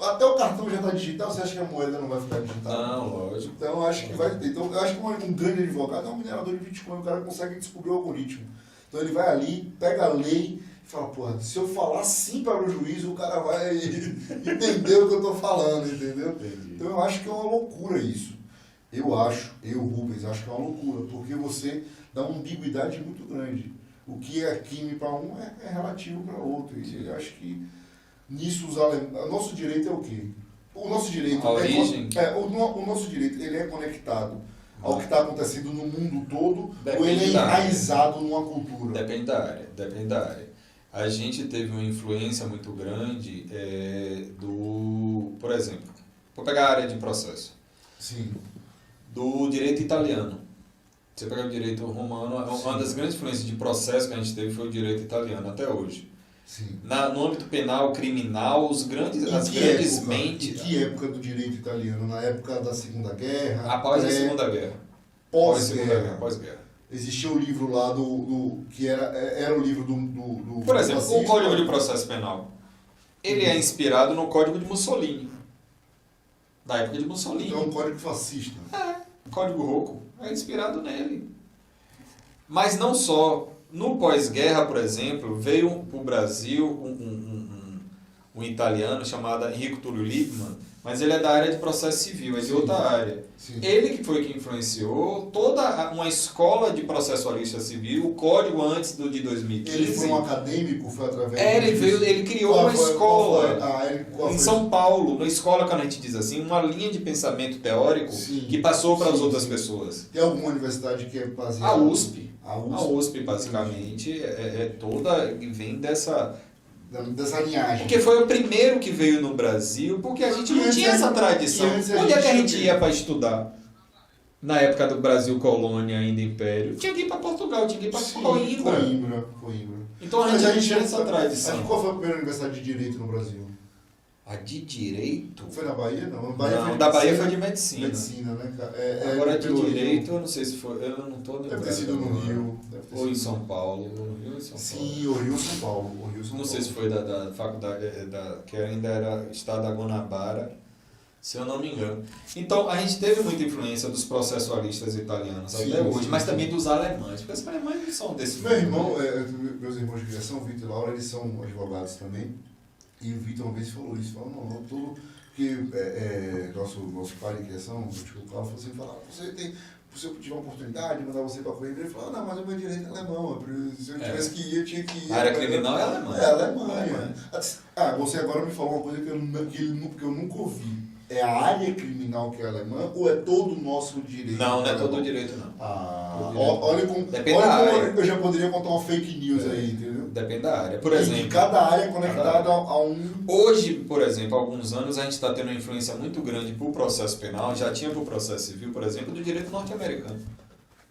até o cartão já está digital, você acha que a moeda não vai ficar digital? Não, lógico. Então eu acho que vai ter. Então, eu acho que um grande advogado é um minerador de Bitcoin, o cara consegue descobrir o algoritmo. Então ele vai ali, pega a lei e fala, porra, se eu falar sim para o juiz, o cara vai entender o que eu estou falando, entendeu? Entendi. Então eu acho que é uma loucura isso. Rubens, acho que é uma loucura, porque você dá uma ambiguidade muito grande. O que é crime para um é relativo para outro. E eu acho que nisso o nosso direito é o quê? O nosso direito a origem. o nosso direito ele é conectado ao que está acontecendo no mundo todo, ou ele é da área. enraizado numa cultura? Depende da área. A gente teve uma influência muito grande por exemplo, vou pegar a área de processo, Sim. do direito italiano. Você pega o direito romano, uma das grandes influências de processo que a gente teve foi o direito italiano, até hoje. Sim. No âmbito penal, criminal, as grandes mentes... Em que época do direito italiano? Na época da Segunda Guerra? Após a Segunda Guerra. Pós-guerra. Existia o livro lá que era o livro do Por exemplo, fascismo. o Código de Processo Penal. Ele é inspirado no Código de Mussolini. Da época de Mussolini. Então é um código fascista. O Código Rocco é inspirado nele. Mas não só. No pós-guerra, por exemplo, veio para o Brasil um italiano chamado Enrico Tullio Liebman, mas ele é da área de processo civil, é de outra área. Sim. Ele que foi que influenciou toda uma escola de processualista civil, o código antes de 2015. Ele foi um acadêmico, foi através ele criou uma escola qual em foi? São Paulo, na escola, quando a gente diz assim, uma linha de pensamento teórico que passou para as outras pessoas. Tem alguma universidade que é baseada? A USP. A A USP, basicamente, toda vem dessa linhagem. Porque foi o primeiro que veio no Brasil, porque a gente não tinha essa tradição. Onde é que a gente ia para estudar? Na época do Brasil colônia, ainda império. Tinha que ir para Portugal, tinha que ir para Coimbra. Então a gente não tinha essa tradição. Qual foi a primeira universidade de direito no Brasil? A de direito? Foi na Bahia? Não, da Bahia foi de medicina. Medicina, né, cara? Agora de direito, eu não sei se foi. Eu não estou lembrando. Deve ter sido no Rio. Ou em São Paulo. No Rio e São Paulo. Sim, o Rio São Paulo. Não sei se foi da faculdade, que ainda era Estado da Guanabara, se eu não me engano. Então, a gente teve muita influência dos processualistas italianos até hoje, mas também dos alemães, porque os alemães não são desse meus irmãos de criação, o Vitor e Laura, eles são advogados também. E o Vitor uma vez falou isso, falou, não, tudo que nosso pai de criação, o Chico Carlos, falou assim, se eu tiver uma oportunidade de mandar você para Coimbra, ele falou, não, mas o meu direito é alemão, se eu tivesse que ir, eu tinha que ir. A área criminal é Alemanha. É Alemanha. Você agora me falou uma coisa que eu nunca ouvi. É a área criminal que é alemã ou é todo o nosso direito? Não é todo o direito, não. Olha como eu já poderia contar uma fake news aí, entendeu? Depende da área. Por exemplo, cada área é conectada a um... Hoje, por exemplo, há alguns anos, a gente está tendo uma influência muito grande para o processo penal, já tinha para o processo civil, por exemplo, do direito norte-americano.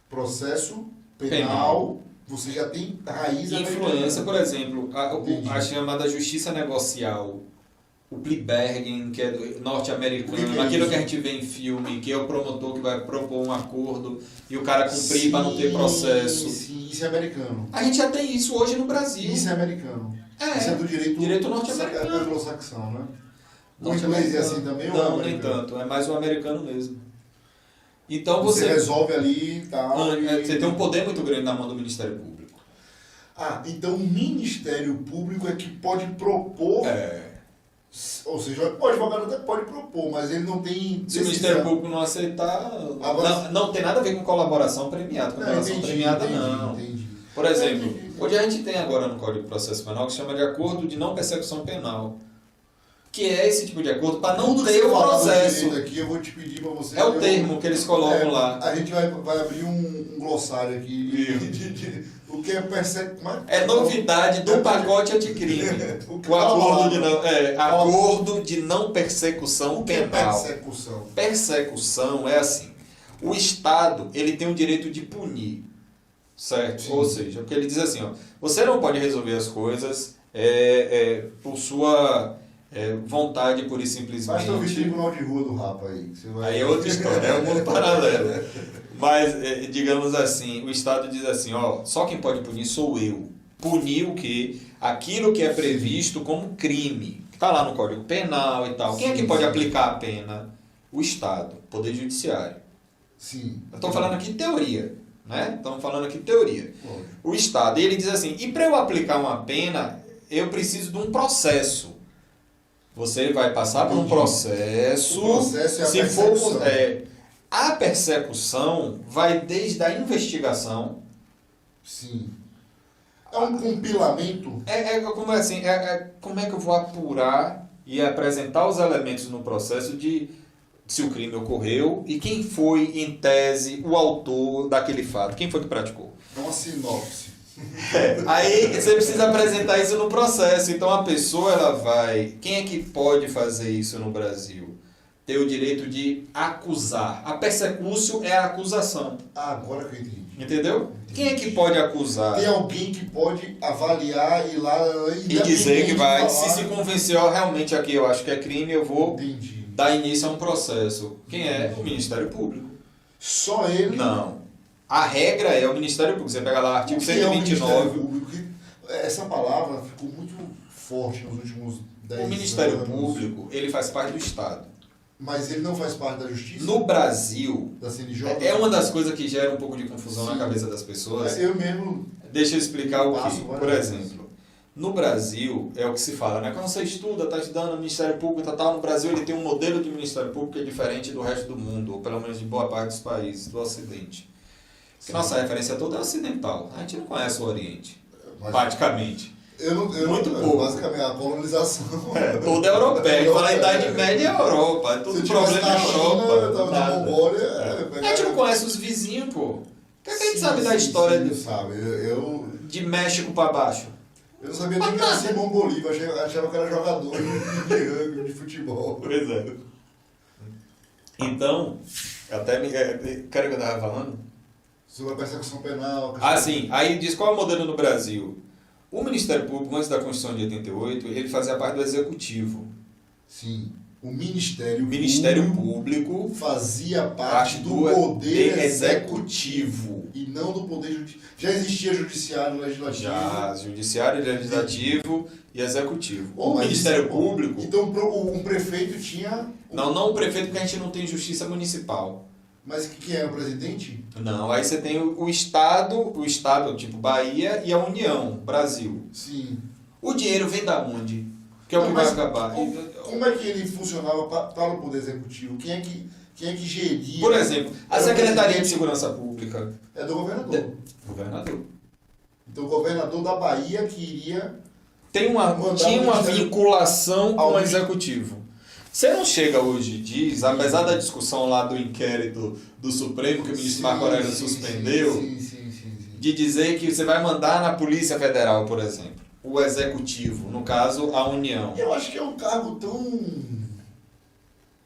Processo penal, você já tem raiz influência, americana. por exemplo, a chamada justiça negocial, o plea bargaining, que é norte-americano, aquilo que a gente vê em filme, que é o promotor que vai propor um acordo e o cara cumprir para não ter processo. Sim, isso é americano. A gente já tem isso hoje no Brasil. Isso é americano. Isso é do direito norte-americano. Anglo-saxão, né? O inglês é assim também? Não, nem tanto. É mais o americano mesmo. Então você resolve ali e tal. Você tem um poder muito grande na mão do Ministério Público. Então o Ministério Público é que pode propor... Ou seja, o advogado até pode propor, mas ele não tem... Se o Ministério Público não aceitar... Não tem nada a ver com colaboração premiada. Entendi. Por exemplo, hoje a gente tem agora no Código de Processo Penal que se chama de acordo de não persecução penal. Que é esse tipo de acordo para não ter o processo. Aqui, eu vou te pedir para você... É o termo que eles colocam lá. A gente vai abrir um glossário aqui o que é persecução... É novidade do pacote anticrime. Acordo de não persecução penal. Persecução. Persecução é assim. O Estado ele tem o direito de punir. Certo? Sim. Ou seja, porque ele diz assim, você não pode resolver as coisas por sua... vontade, pura e simplesmente. Basta ouvir tribunal de rua do Rapa aí. Aí é outra história, é um mundo paralelo. Mas, digamos assim, o Estado diz assim, só quem pode punir sou eu. Punir o quê? Aquilo que é previsto como crime. Que está lá no Código Penal e tal. Quem é que pode aplicar a pena? O Estado, o Poder Judiciário. Sim. Eu estou falando aqui de teoria. né? Estamos falando aqui de teoria. O Estado, e ele diz assim, e para eu aplicar uma pena, eu preciso de um processo. Você vai passar por um processo. O processo é a se persecução. for, a persecução vai desde a investigação. Sim. É um compilamento. Como é que eu vou apurar e apresentar os elementos no processo de se o crime ocorreu e quem foi, em tese, o autor daquele fato? Quem foi que praticou? É uma sinopse. Aí você precisa apresentar isso no processo. Então a pessoa, ela vai... Quem é que pode fazer isso no Brasil? Ter o direito de acusar. A persecução é a acusação. Agora que eu entendi. Entendeu? Quem é que pode acusar? Tem alguém que pode avaliar e lá... E dizer que vai... falar. Se convencer, ó, realmente aqui eu acho que é crime, eu vou Entendi. dar início a um processo. Quem é? O Ministério Público. Só ele? Não. A regra é o Ministério Público. Você pega lá o artigo O que é o 129. Ministério Público? Essa palavra ficou muito forte nos últimos 10 anos. O Ministério Público, ele faz parte do Estado. Mas ele não faz parte da Justiça? No Brasil, Da CNJ? é uma das coisas que gera um pouco de confusão Sim. na cabeça das pessoas. Eu mesmo... Deixa eu explicar o Passo que. várias Por vezes. exemplo, no Brasil, é o que se fala, né? Quando você estuda, está estudando no Ministério Público, tal, no Brasil ele tem um modelo de Ministério Público que é diferente do resto do mundo, ou pelo menos de boa parte dos países do Ocidente. Porque nossa referência toda é ocidental. A gente não conhece o Oriente, praticamente. Muito pouco. Basicamente, a colonização. Toda é europeia. Fala a Idade Média é Europa. É tudo Se problema tivesse na é China, Europa. na Nada. Mongólia... A gente não conhece os vizinhos, pô. O que a gente sabe da história sabe. de México para baixo? Eu não sabia nem que era Simão Bolívar, achava que era jogador de rugby, de futebol. Pois é. Então, até me... Quero que eu estava falando? Sobre a persecução penal. Sim. Aí diz qual é o modelo no Brasil. O Ministério Público, antes da Constituição de 88, ele fazia parte do Executivo. Sim. O Ministério Público fazia parte do poder executivo. E não do poder judiciário. Já existia judiciário legislativo. Já, judiciário, legislativo e executivo. Oh, o Ministério Público... Então um prefeito tinha... Não o prefeito, porque a gente não tem justiça municipal. Mas quem é o presidente? Não, aí você tem o Estado, tipo Bahia, e a União, Brasil. Sim. O dinheiro vem da onde? Que é o que vai acabar. Como é que ele funcionava para o Poder Executivo? Quem é que geria? Por exemplo, a Secretaria de Segurança Pública. É do governador. Governador. Então o governador da Bahia que iria... Tinha uma vinculação com o Executivo. Você não chega hoje e diz, apesar da discussão lá do inquérito do Supremo, que o ministro Marco Aurélio suspendeu, de dizer que você vai mandar na Polícia Federal, por exemplo, o Executivo, no caso, a União. Eu acho que é um cargo tão...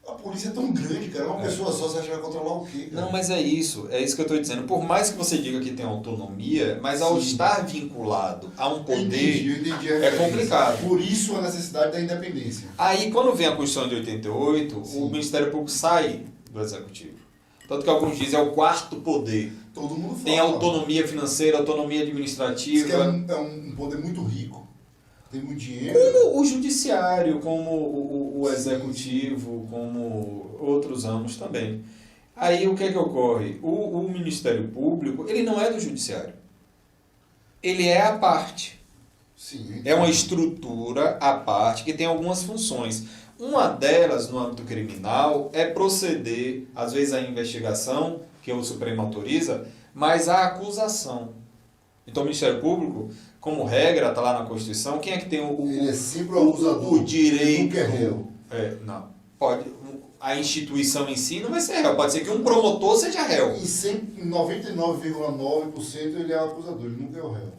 A polícia é tão grande, cara. Uma pessoa só, você acha que vai controlar o quê, cara? Não, mas é isso que eu estou dizendo. Por mais que você diga que tem autonomia, mas ao estar vinculado a um poder, eu entendi é complicado. Por isso a necessidade da independência. Aí, quando vem a Constituição de 88, o Ministério Público sai do Executivo. Tanto que alguns dizem é o quarto poder. Todo mundo fala. Tem autonomia financeira, autonomia administrativa. Diz que é um poder muito rico. Tem muito dinheiro. Como o judiciário, como o executivo, como outros ramos também. Aí o que é que ocorre? O Ministério Público, ele não é do judiciário. Ele é à parte. Sim. É uma estrutura à parte que tem algumas funções. Uma delas, no âmbito criminal, é proceder, às vezes, à investigação, que o Supremo autoriza, mas à acusação. Então, o Ministério Público, como regra, está lá na Constituição, quem é que tem ele é sempre o acusador. O direito... Ele nunca é réu. Não. Pode, a instituição em si não vai ser réu. Pode ser que um promotor seja réu. Em 99,9% ele é o acusador, ele nunca é o réu.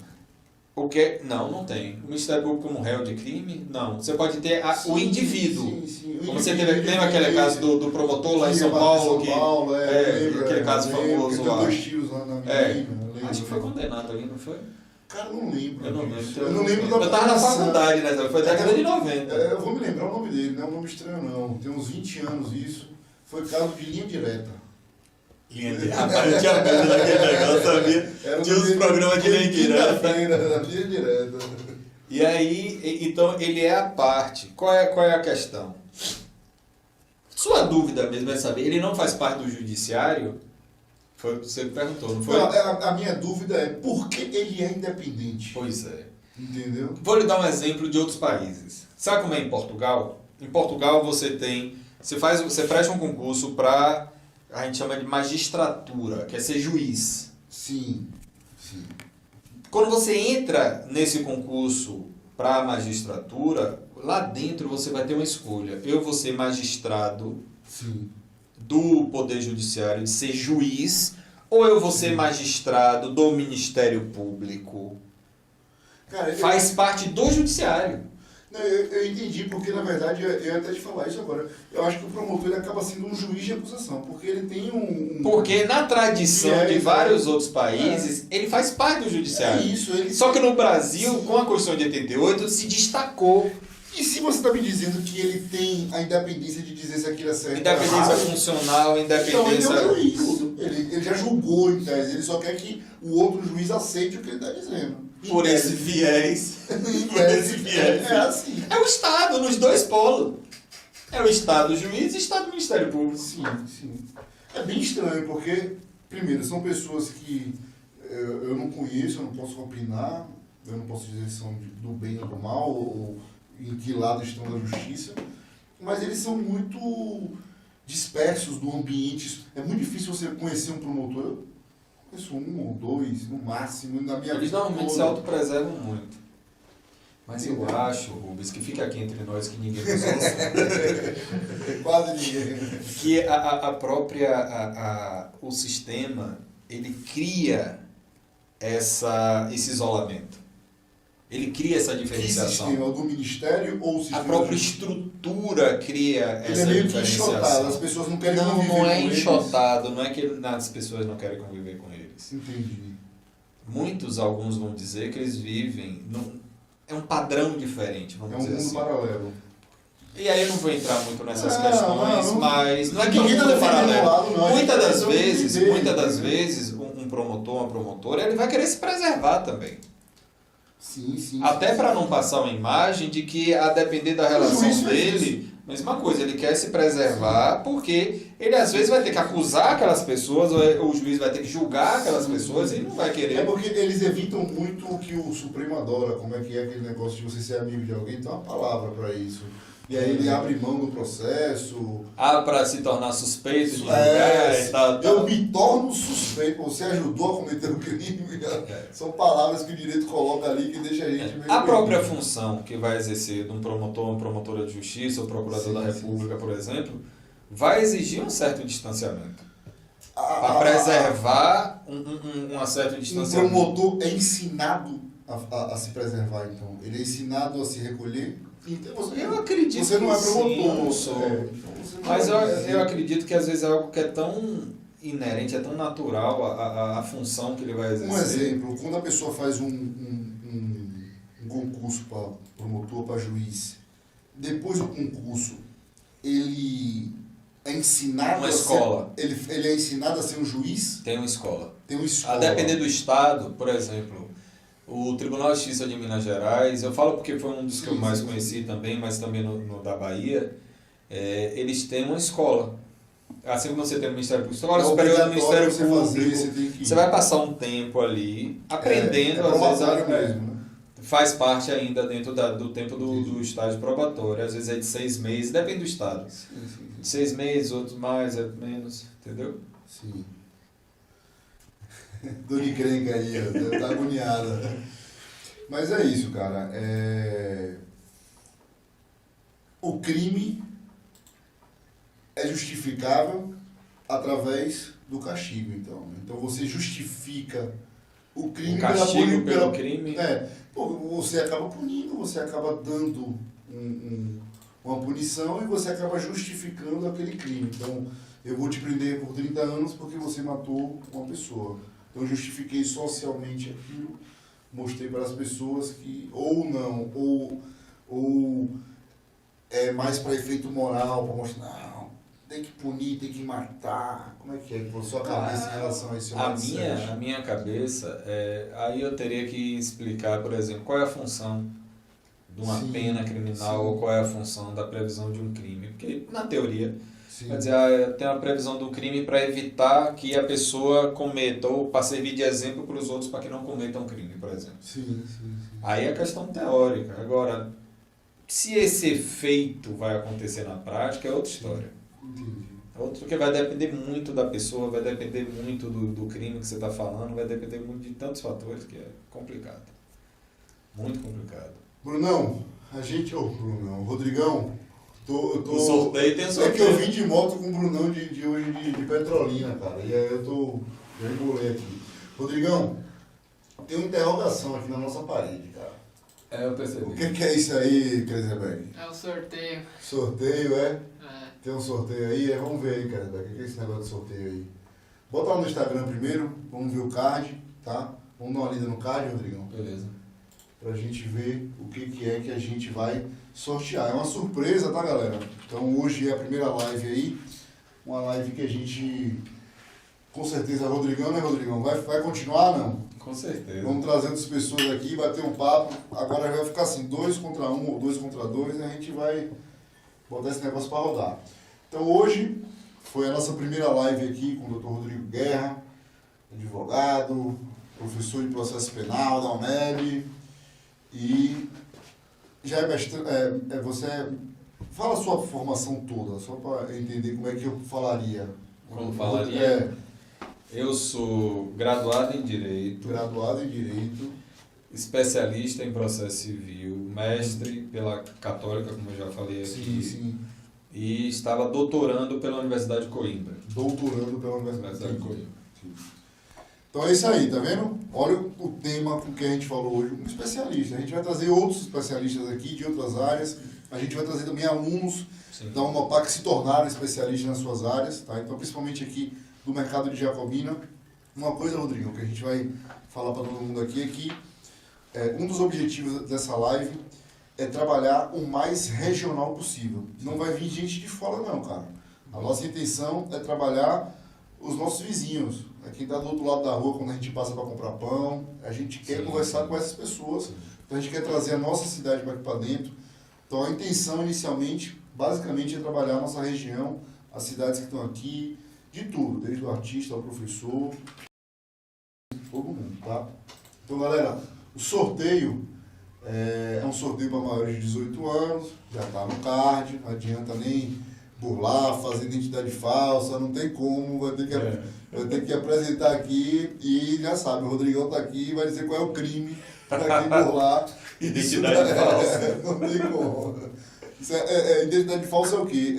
O que? Não tem. O Ministério Público como réu de crime? Não. Você pode ter o indivíduo. Sim. Como você lembra aquele caso do promotor lá em São Paulo? Aquele caso famoso lá. Tem 2 tiros lá na menina. Acho que foi condenado ali, não foi? Cara, não lembro. Eu não lembro. Eu não lembro da Eu tava na faculdade, né? Foi década de 90. Eu vou me lembrar o nome dele, não é um nome estranho não. Tem uns 20 anos isso. Foi caso de linha direta. Linha direta. Rapaz, eu tinha medo daquele negócio, sabia? Tinha uns programas de linha direta. Linha direta. E aí, então, ele é a parte. Qual é a questão? Sua dúvida mesmo é saber, ele não faz parte do judiciário? Foi você que perguntou, não foi? Não, a minha dúvida é por que ele é independente? Pois é. Entendeu? Vou lhe dar um exemplo de outros países. Sabe como é em Portugal? Em Portugal você presta um concurso para, a gente chama de magistratura, que é ser juiz. Sim. Quando você entra nesse concurso para a magistratura, lá dentro você vai ter uma escolha. Eu vou ser magistrado Sim. do Poder Judiciário, de ser juiz, ou eu vou ser magistrado do Ministério Público. Cara, Faz parte do Judiciário. Não, eu entendi, porque na verdade, eu ia até te falar isso agora. Eu acho que o promotor ele acaba sendo um juiz de acusação, porque ele tem Porque na tradição de vários outros países, ele faz parte do Judiciário. É isso, ele... Só que no Brasil, com a Constituição de 88, se destacou. E se você está me dizendo que ele tem a independência de dizer se aquilo é certo? Independência funcional, Então ele independência... é um juiz. Ele já julgou em tese, ele só quer que o outro juiz aceite o que ele está dizendo. Por esse viés. Por esse viés. É assim. É o Estado nos dois polos. É o Estado juiz e o Estado Ministério Público. Sim. É bem estranho, porque, primeiro, são pessoas que eu não conheço, eu não posso opinar, eu não posso dizer se são do bem ou do mal, ou em que lado estão da justiça, mas eles são muito dispersos do ambiente. É muito difícil você conhecer um promotor. Eu conheço um ou dois, no máximo, na minha Eles vida normalmente toda. se autopreservam muito. Mas eu acho, Rubens, que fica aqui entre nós que ninguém nos ouça. Quase ninguém. Que a própria, o sistema, ele cria esse isolamento. Ele cria essa Que diferenciação. sistema? O do Ministério ou o sistema? A própria estrutura cria Ele essa é meio que diferenciação. enxotado, as pessoas não querem conviver Não é com eles. enxotado, não é que as pessoas não querem conviver com eles. Entendi. Alguns vão dizer que eles vivem... É um padrão diferente, vamos dizer assim. É um mundo paralelo. E aí eu não vou entrar muito nessas Não, questões, não. mas não é que é um Ninguém tá mundo defendendo paralelo. um lado, não. Muitas das vezes, um promotor, uma promotora, ele vai querer se preservar também. Sim. Até para não passar uma imagem de que, a depender da relação juiz dele, mesma coisa, ele quer se preservar porque ele às vezes vai ter que acusar aquelas pessoas, ou o juiz vai ter que julgar aquelas pessoas e não vai É querer. porque eles evitam muito o que o Supremo adora, como é que é aquele negócio de você ser amigo de alguém, tem uma palavra para isso. E aí ele abre mão do processo. Para se tornar suspeito de julgar e tal. Eu me torno suspeito, você ajudou a cometer o crime. São palavras que o direito coloca ali que deixa a gente meio... A própria função que vai exercer de um promotor, uma promotora de justiça, ou procurador da República, por exemplo, vai exigir um certo distanciamento. Para preservar um certo distanciamento. Um promotor é ensinado a se preservar, então. Ele é ensinado a se recolher. Então, Eu acredito você não é que promotor, sim, eu não sou. Mas eu acredito que às vezes é algo que é tão inerente, é tão natural a função que ele vai exercer. Um exemplo, quando a pessoa faz um concurso para promotor, para juiz, depois do concurso, ele é ensinado Uma escola. Ele é ensinado a ser um juiz? Tem uma escola. Tem uma A escola. depender do estado, por exemplo, o Tribunal de Justiça de Minas Gerais, eu falo porque foi um dos que eu mais conheci também, mas também no da Bahia, eles têm uma escola. Assim como você tem no Ministério Público, agora superior do Ministério Público, você vai passar um tempo ali aprendendo, às vezes mesmo, né? faz parte ainda dentro do tempo do estágio probatório, às vezes é de 6 meses, depende do estado. Sim. De 6 meses, outros mais, menos, entendeu? Sim. Dor de crenca aí, ó, tá agoniada. Mas é isso, cara. O crime é justificável através do castigo, então. Então você justifica o crime O castigo pelo crime. Você acaba punindo, você acaba dando uma punição e você acaba justificando aquele crime. Então, eu vou te prender por 30 anos porque você matou uma pessoa. Então, eu justifiquei socialmente aquilo, mostrei para as pessoas que ou não, ou é mais para efeito moral, para mostrar, não, tem que punir, tem que matar. Como é que é a sua cabeça em relação a isso? A minha cabeça, aí eu teria que explicar, por exemplo, qual é a função de uma pena criminal ou qual é a função da previsão de um crime. Porque, na teoria, Sim. Quer dizer, tem uma previsão do crime para evitar que a pessoa cometa, ou para servir de exemplo para os outros para que não cometam crime, por exemplo. Sim. Aí é questão teórica. Agora, se esse efeito vai acontecer na prática, é outra história. Entendi. Outro que vai depender muito da pessoa, vai depender muito do crime que você está falando, vai depender muito de tantos fatores que é complicado. Muito complicado. Brunão, Rodrigão, O sorteio tem sorteio. É que eu vim de moto com o Brunão de hoje de Petrolina, cara, e aí eu embolei aqui. Rodrigão, tem uma interrogação aqui na nossa parede, cara. Eu percebi. O que é isso aí, Krezenberg? É o sorteio. Sorteio, é? É. Tem um sorteio aí? Vamos ver aí, Krezenberg, o que é esse negócio de sorteio aí? Bota lá no Instagram primeiro, vamos ver o card, tá? Vamos dar uma lida no card, Rodrigão? Beleza. Pra gente ver o que é que a gente vai sortear. É uma surpresa, tá, galera? Então hoje é a primeira live aí, uma live que a gente, com certeza, Rodrigão, né, Rodrigão? Vai continuar, não? Com certeza. Vamos trazer outras pessoas aqui, bater um papo. Agora vai ficar assim, 2 contra 1 ou 2 contra 2, e a gente vai botar esse negócio para rodar. Então hoje foi a nossa primeira live aqui com o Dr. Rodrigo Guerra, advogado, professor de processo penal da UNEB, e já é bastante, fala a sua formação toda, só para entender como é que eu falaria. Como falaria? Eu sou graduado em Direito. Graduado em Direito. Especialista em processo civil, mestre pela Católica, como eu já falei aqui. Sim. E estava doutorando pela Universidade de Coimbra. Doutorando pela Universidade de Coimbra. Sim. Então é isso aí, tá vendo? Olha o tema com que a gente falou hoje, um especialista. A gente vai trazer outros especialistas aqui de outras áreas. A gente vai trazer também alunos da UNOPA que se tornaram especialistas nas suas áreas, tá? Então, principalmente aqui do mercado de Jacobina. Uma coisa, Rodrigo, que a gente vai falar para todo mundo aqui é que um dos objetivos dessa live é trabalhar o mais regional possível. Não vai vir gente de fora não, cara. A nossa intenção é trabalhar os nossos vizinhos, quem está do outro lado da rua quando a gente passa para comprar pão. A gente quer conversar com essas pessoas, então a gente quer trazer a nossa cidade para aqui para dentro. Então a intenção inicialmente, basicamente, é trabalhar a nossa região, as cidades que estão aqui, de tudo, desde o artista ao professor, todo mundo, tá? Então, galera, o sorteio é um sorteio para maiores de 18 anos, já está no card, não adianta nem burlar, fazer identidade falsa, não tem como, vai ter que apresentar aqui e já sabe, o Rodrigão está aqui e vai dizer qual é o crime para quem burlar. Identidade falsa. Não tem como. Identidade falsa é o quê?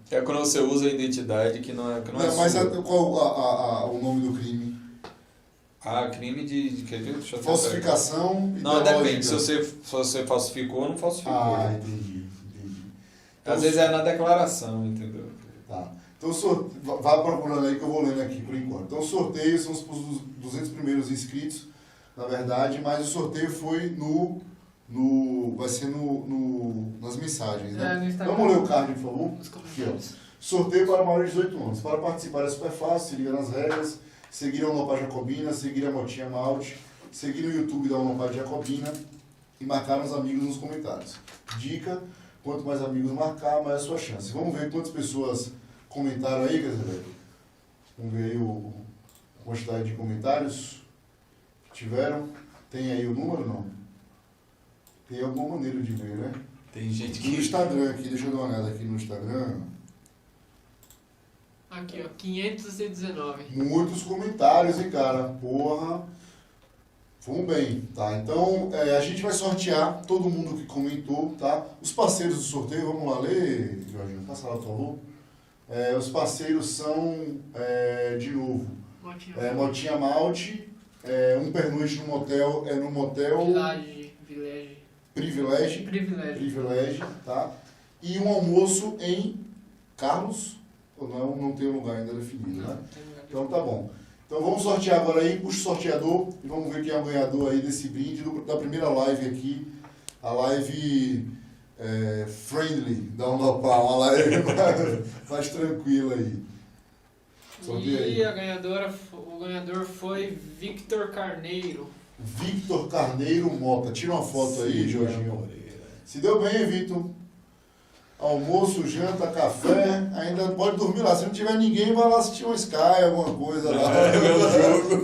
É quando você usa a identidade que não é Mas sua. qual o nome do crime? Crime de quer ver? Deixa eu Falsificação não, ideológica. depende. Se você falsificou ou não falsificou. Entendi. Então, Às vezes é na declaração, entendeu? Tá. Então, vá procurando aí que eu vou lendo aqui por enquanto. Então, o sorteio são os 200 primeiros inscritos, na verdade, mas o sorteio foi vai ser nas mensagens, né? Vamos ler o card, por favor? Aqui, ó. Sorteio para maiores de 18 anos. Para participar é super fácil, se liga nas regras, seguir a UNOPA Jacobina, seguir a Motinha Malte, seguir no YouTube da UNOPA Jacobina e marcar os amigos nos comentários. Dica: quanto mais amigos marcar, maior a sua chance. Vamos ver quantas pessoas comentaram aí, Krezenberg? Vamos ver aí a quantidade de comentários que tiveram. Tem aí o número, não? Tem alguma maneira de ver, né? Tem gente que... No Instagram aqui, deixa eu dar uma olhada aqui no Instagram. Aqui, ó, 519. Muitos comentários, hein, cara? Porra. Fomos bem, tá? Então, a gente vai sortear todo mundo que comentou, tá? Os parceiros do sorteio, vamos lá ler, Jorginho, passa lá, por favor. Os parceiros são, de novo, Motinha Malte, um pernoite no motel, no motel... Privilégio, tá? E um almoço em Carlos, ou não tem lugar ainda definido, né? Então tá bom. Então vamos sortear agora aí, puxa o sorteador e vamos ver quem é o ganhador aí desse brinde da primeira live aqui, a live friendly da UNOPA, uma live mais tranquila aí. Sorteia aí. E o ganhador foi Victor Carneiro. Victor Carneiro Mota. Tira uma foto aí, Jorginho. Se deu bem, Victor. Almoço, janta, café, ainda pode dormir lá. Se não tiver ninguém, vai lá assistir um Sky, alguma coisa lá.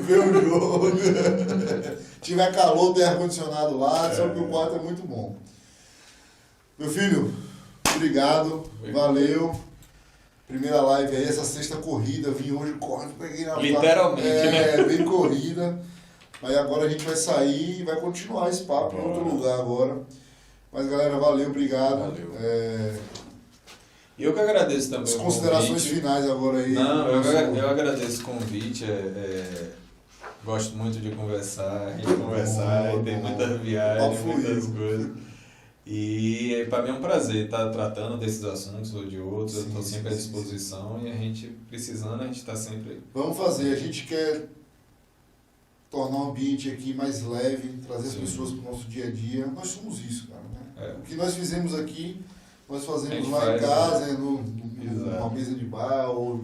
Ver o jogo. Tiver calor, tem ar-condicionado lá, só que o quarto é muito bom. Meu filho, obrigado, valeu. Primeira live aí, essa sexta corrida, vim hoje correndo, peguei na Literalmente, né? bem corrida. Aí agora a gente vai sair e vai continuar esse papo em outro lugar agora. Mas galera, valeu, obrigado. Valeu. E eu que agradeço também. As considerações finais agora aí. Não, eu agradeço o convite. Gosto muito de conversar, a gente conversar, e tem muita viagem, muitas coisas. E para mim é um prazer estar tratando desses assuntos ou de outros. Eu estou sempre à disposição e a gente precisando, a gente está sempre. Vamos fazer, a gente quer tornar o ambiente aqui mais leve, trazer as pessoas para o nosso dia a dia. Nós somos isso, cara. Né? O que nós fizemos aqui, nós fazemos lá em casa, numa mesa de bar ou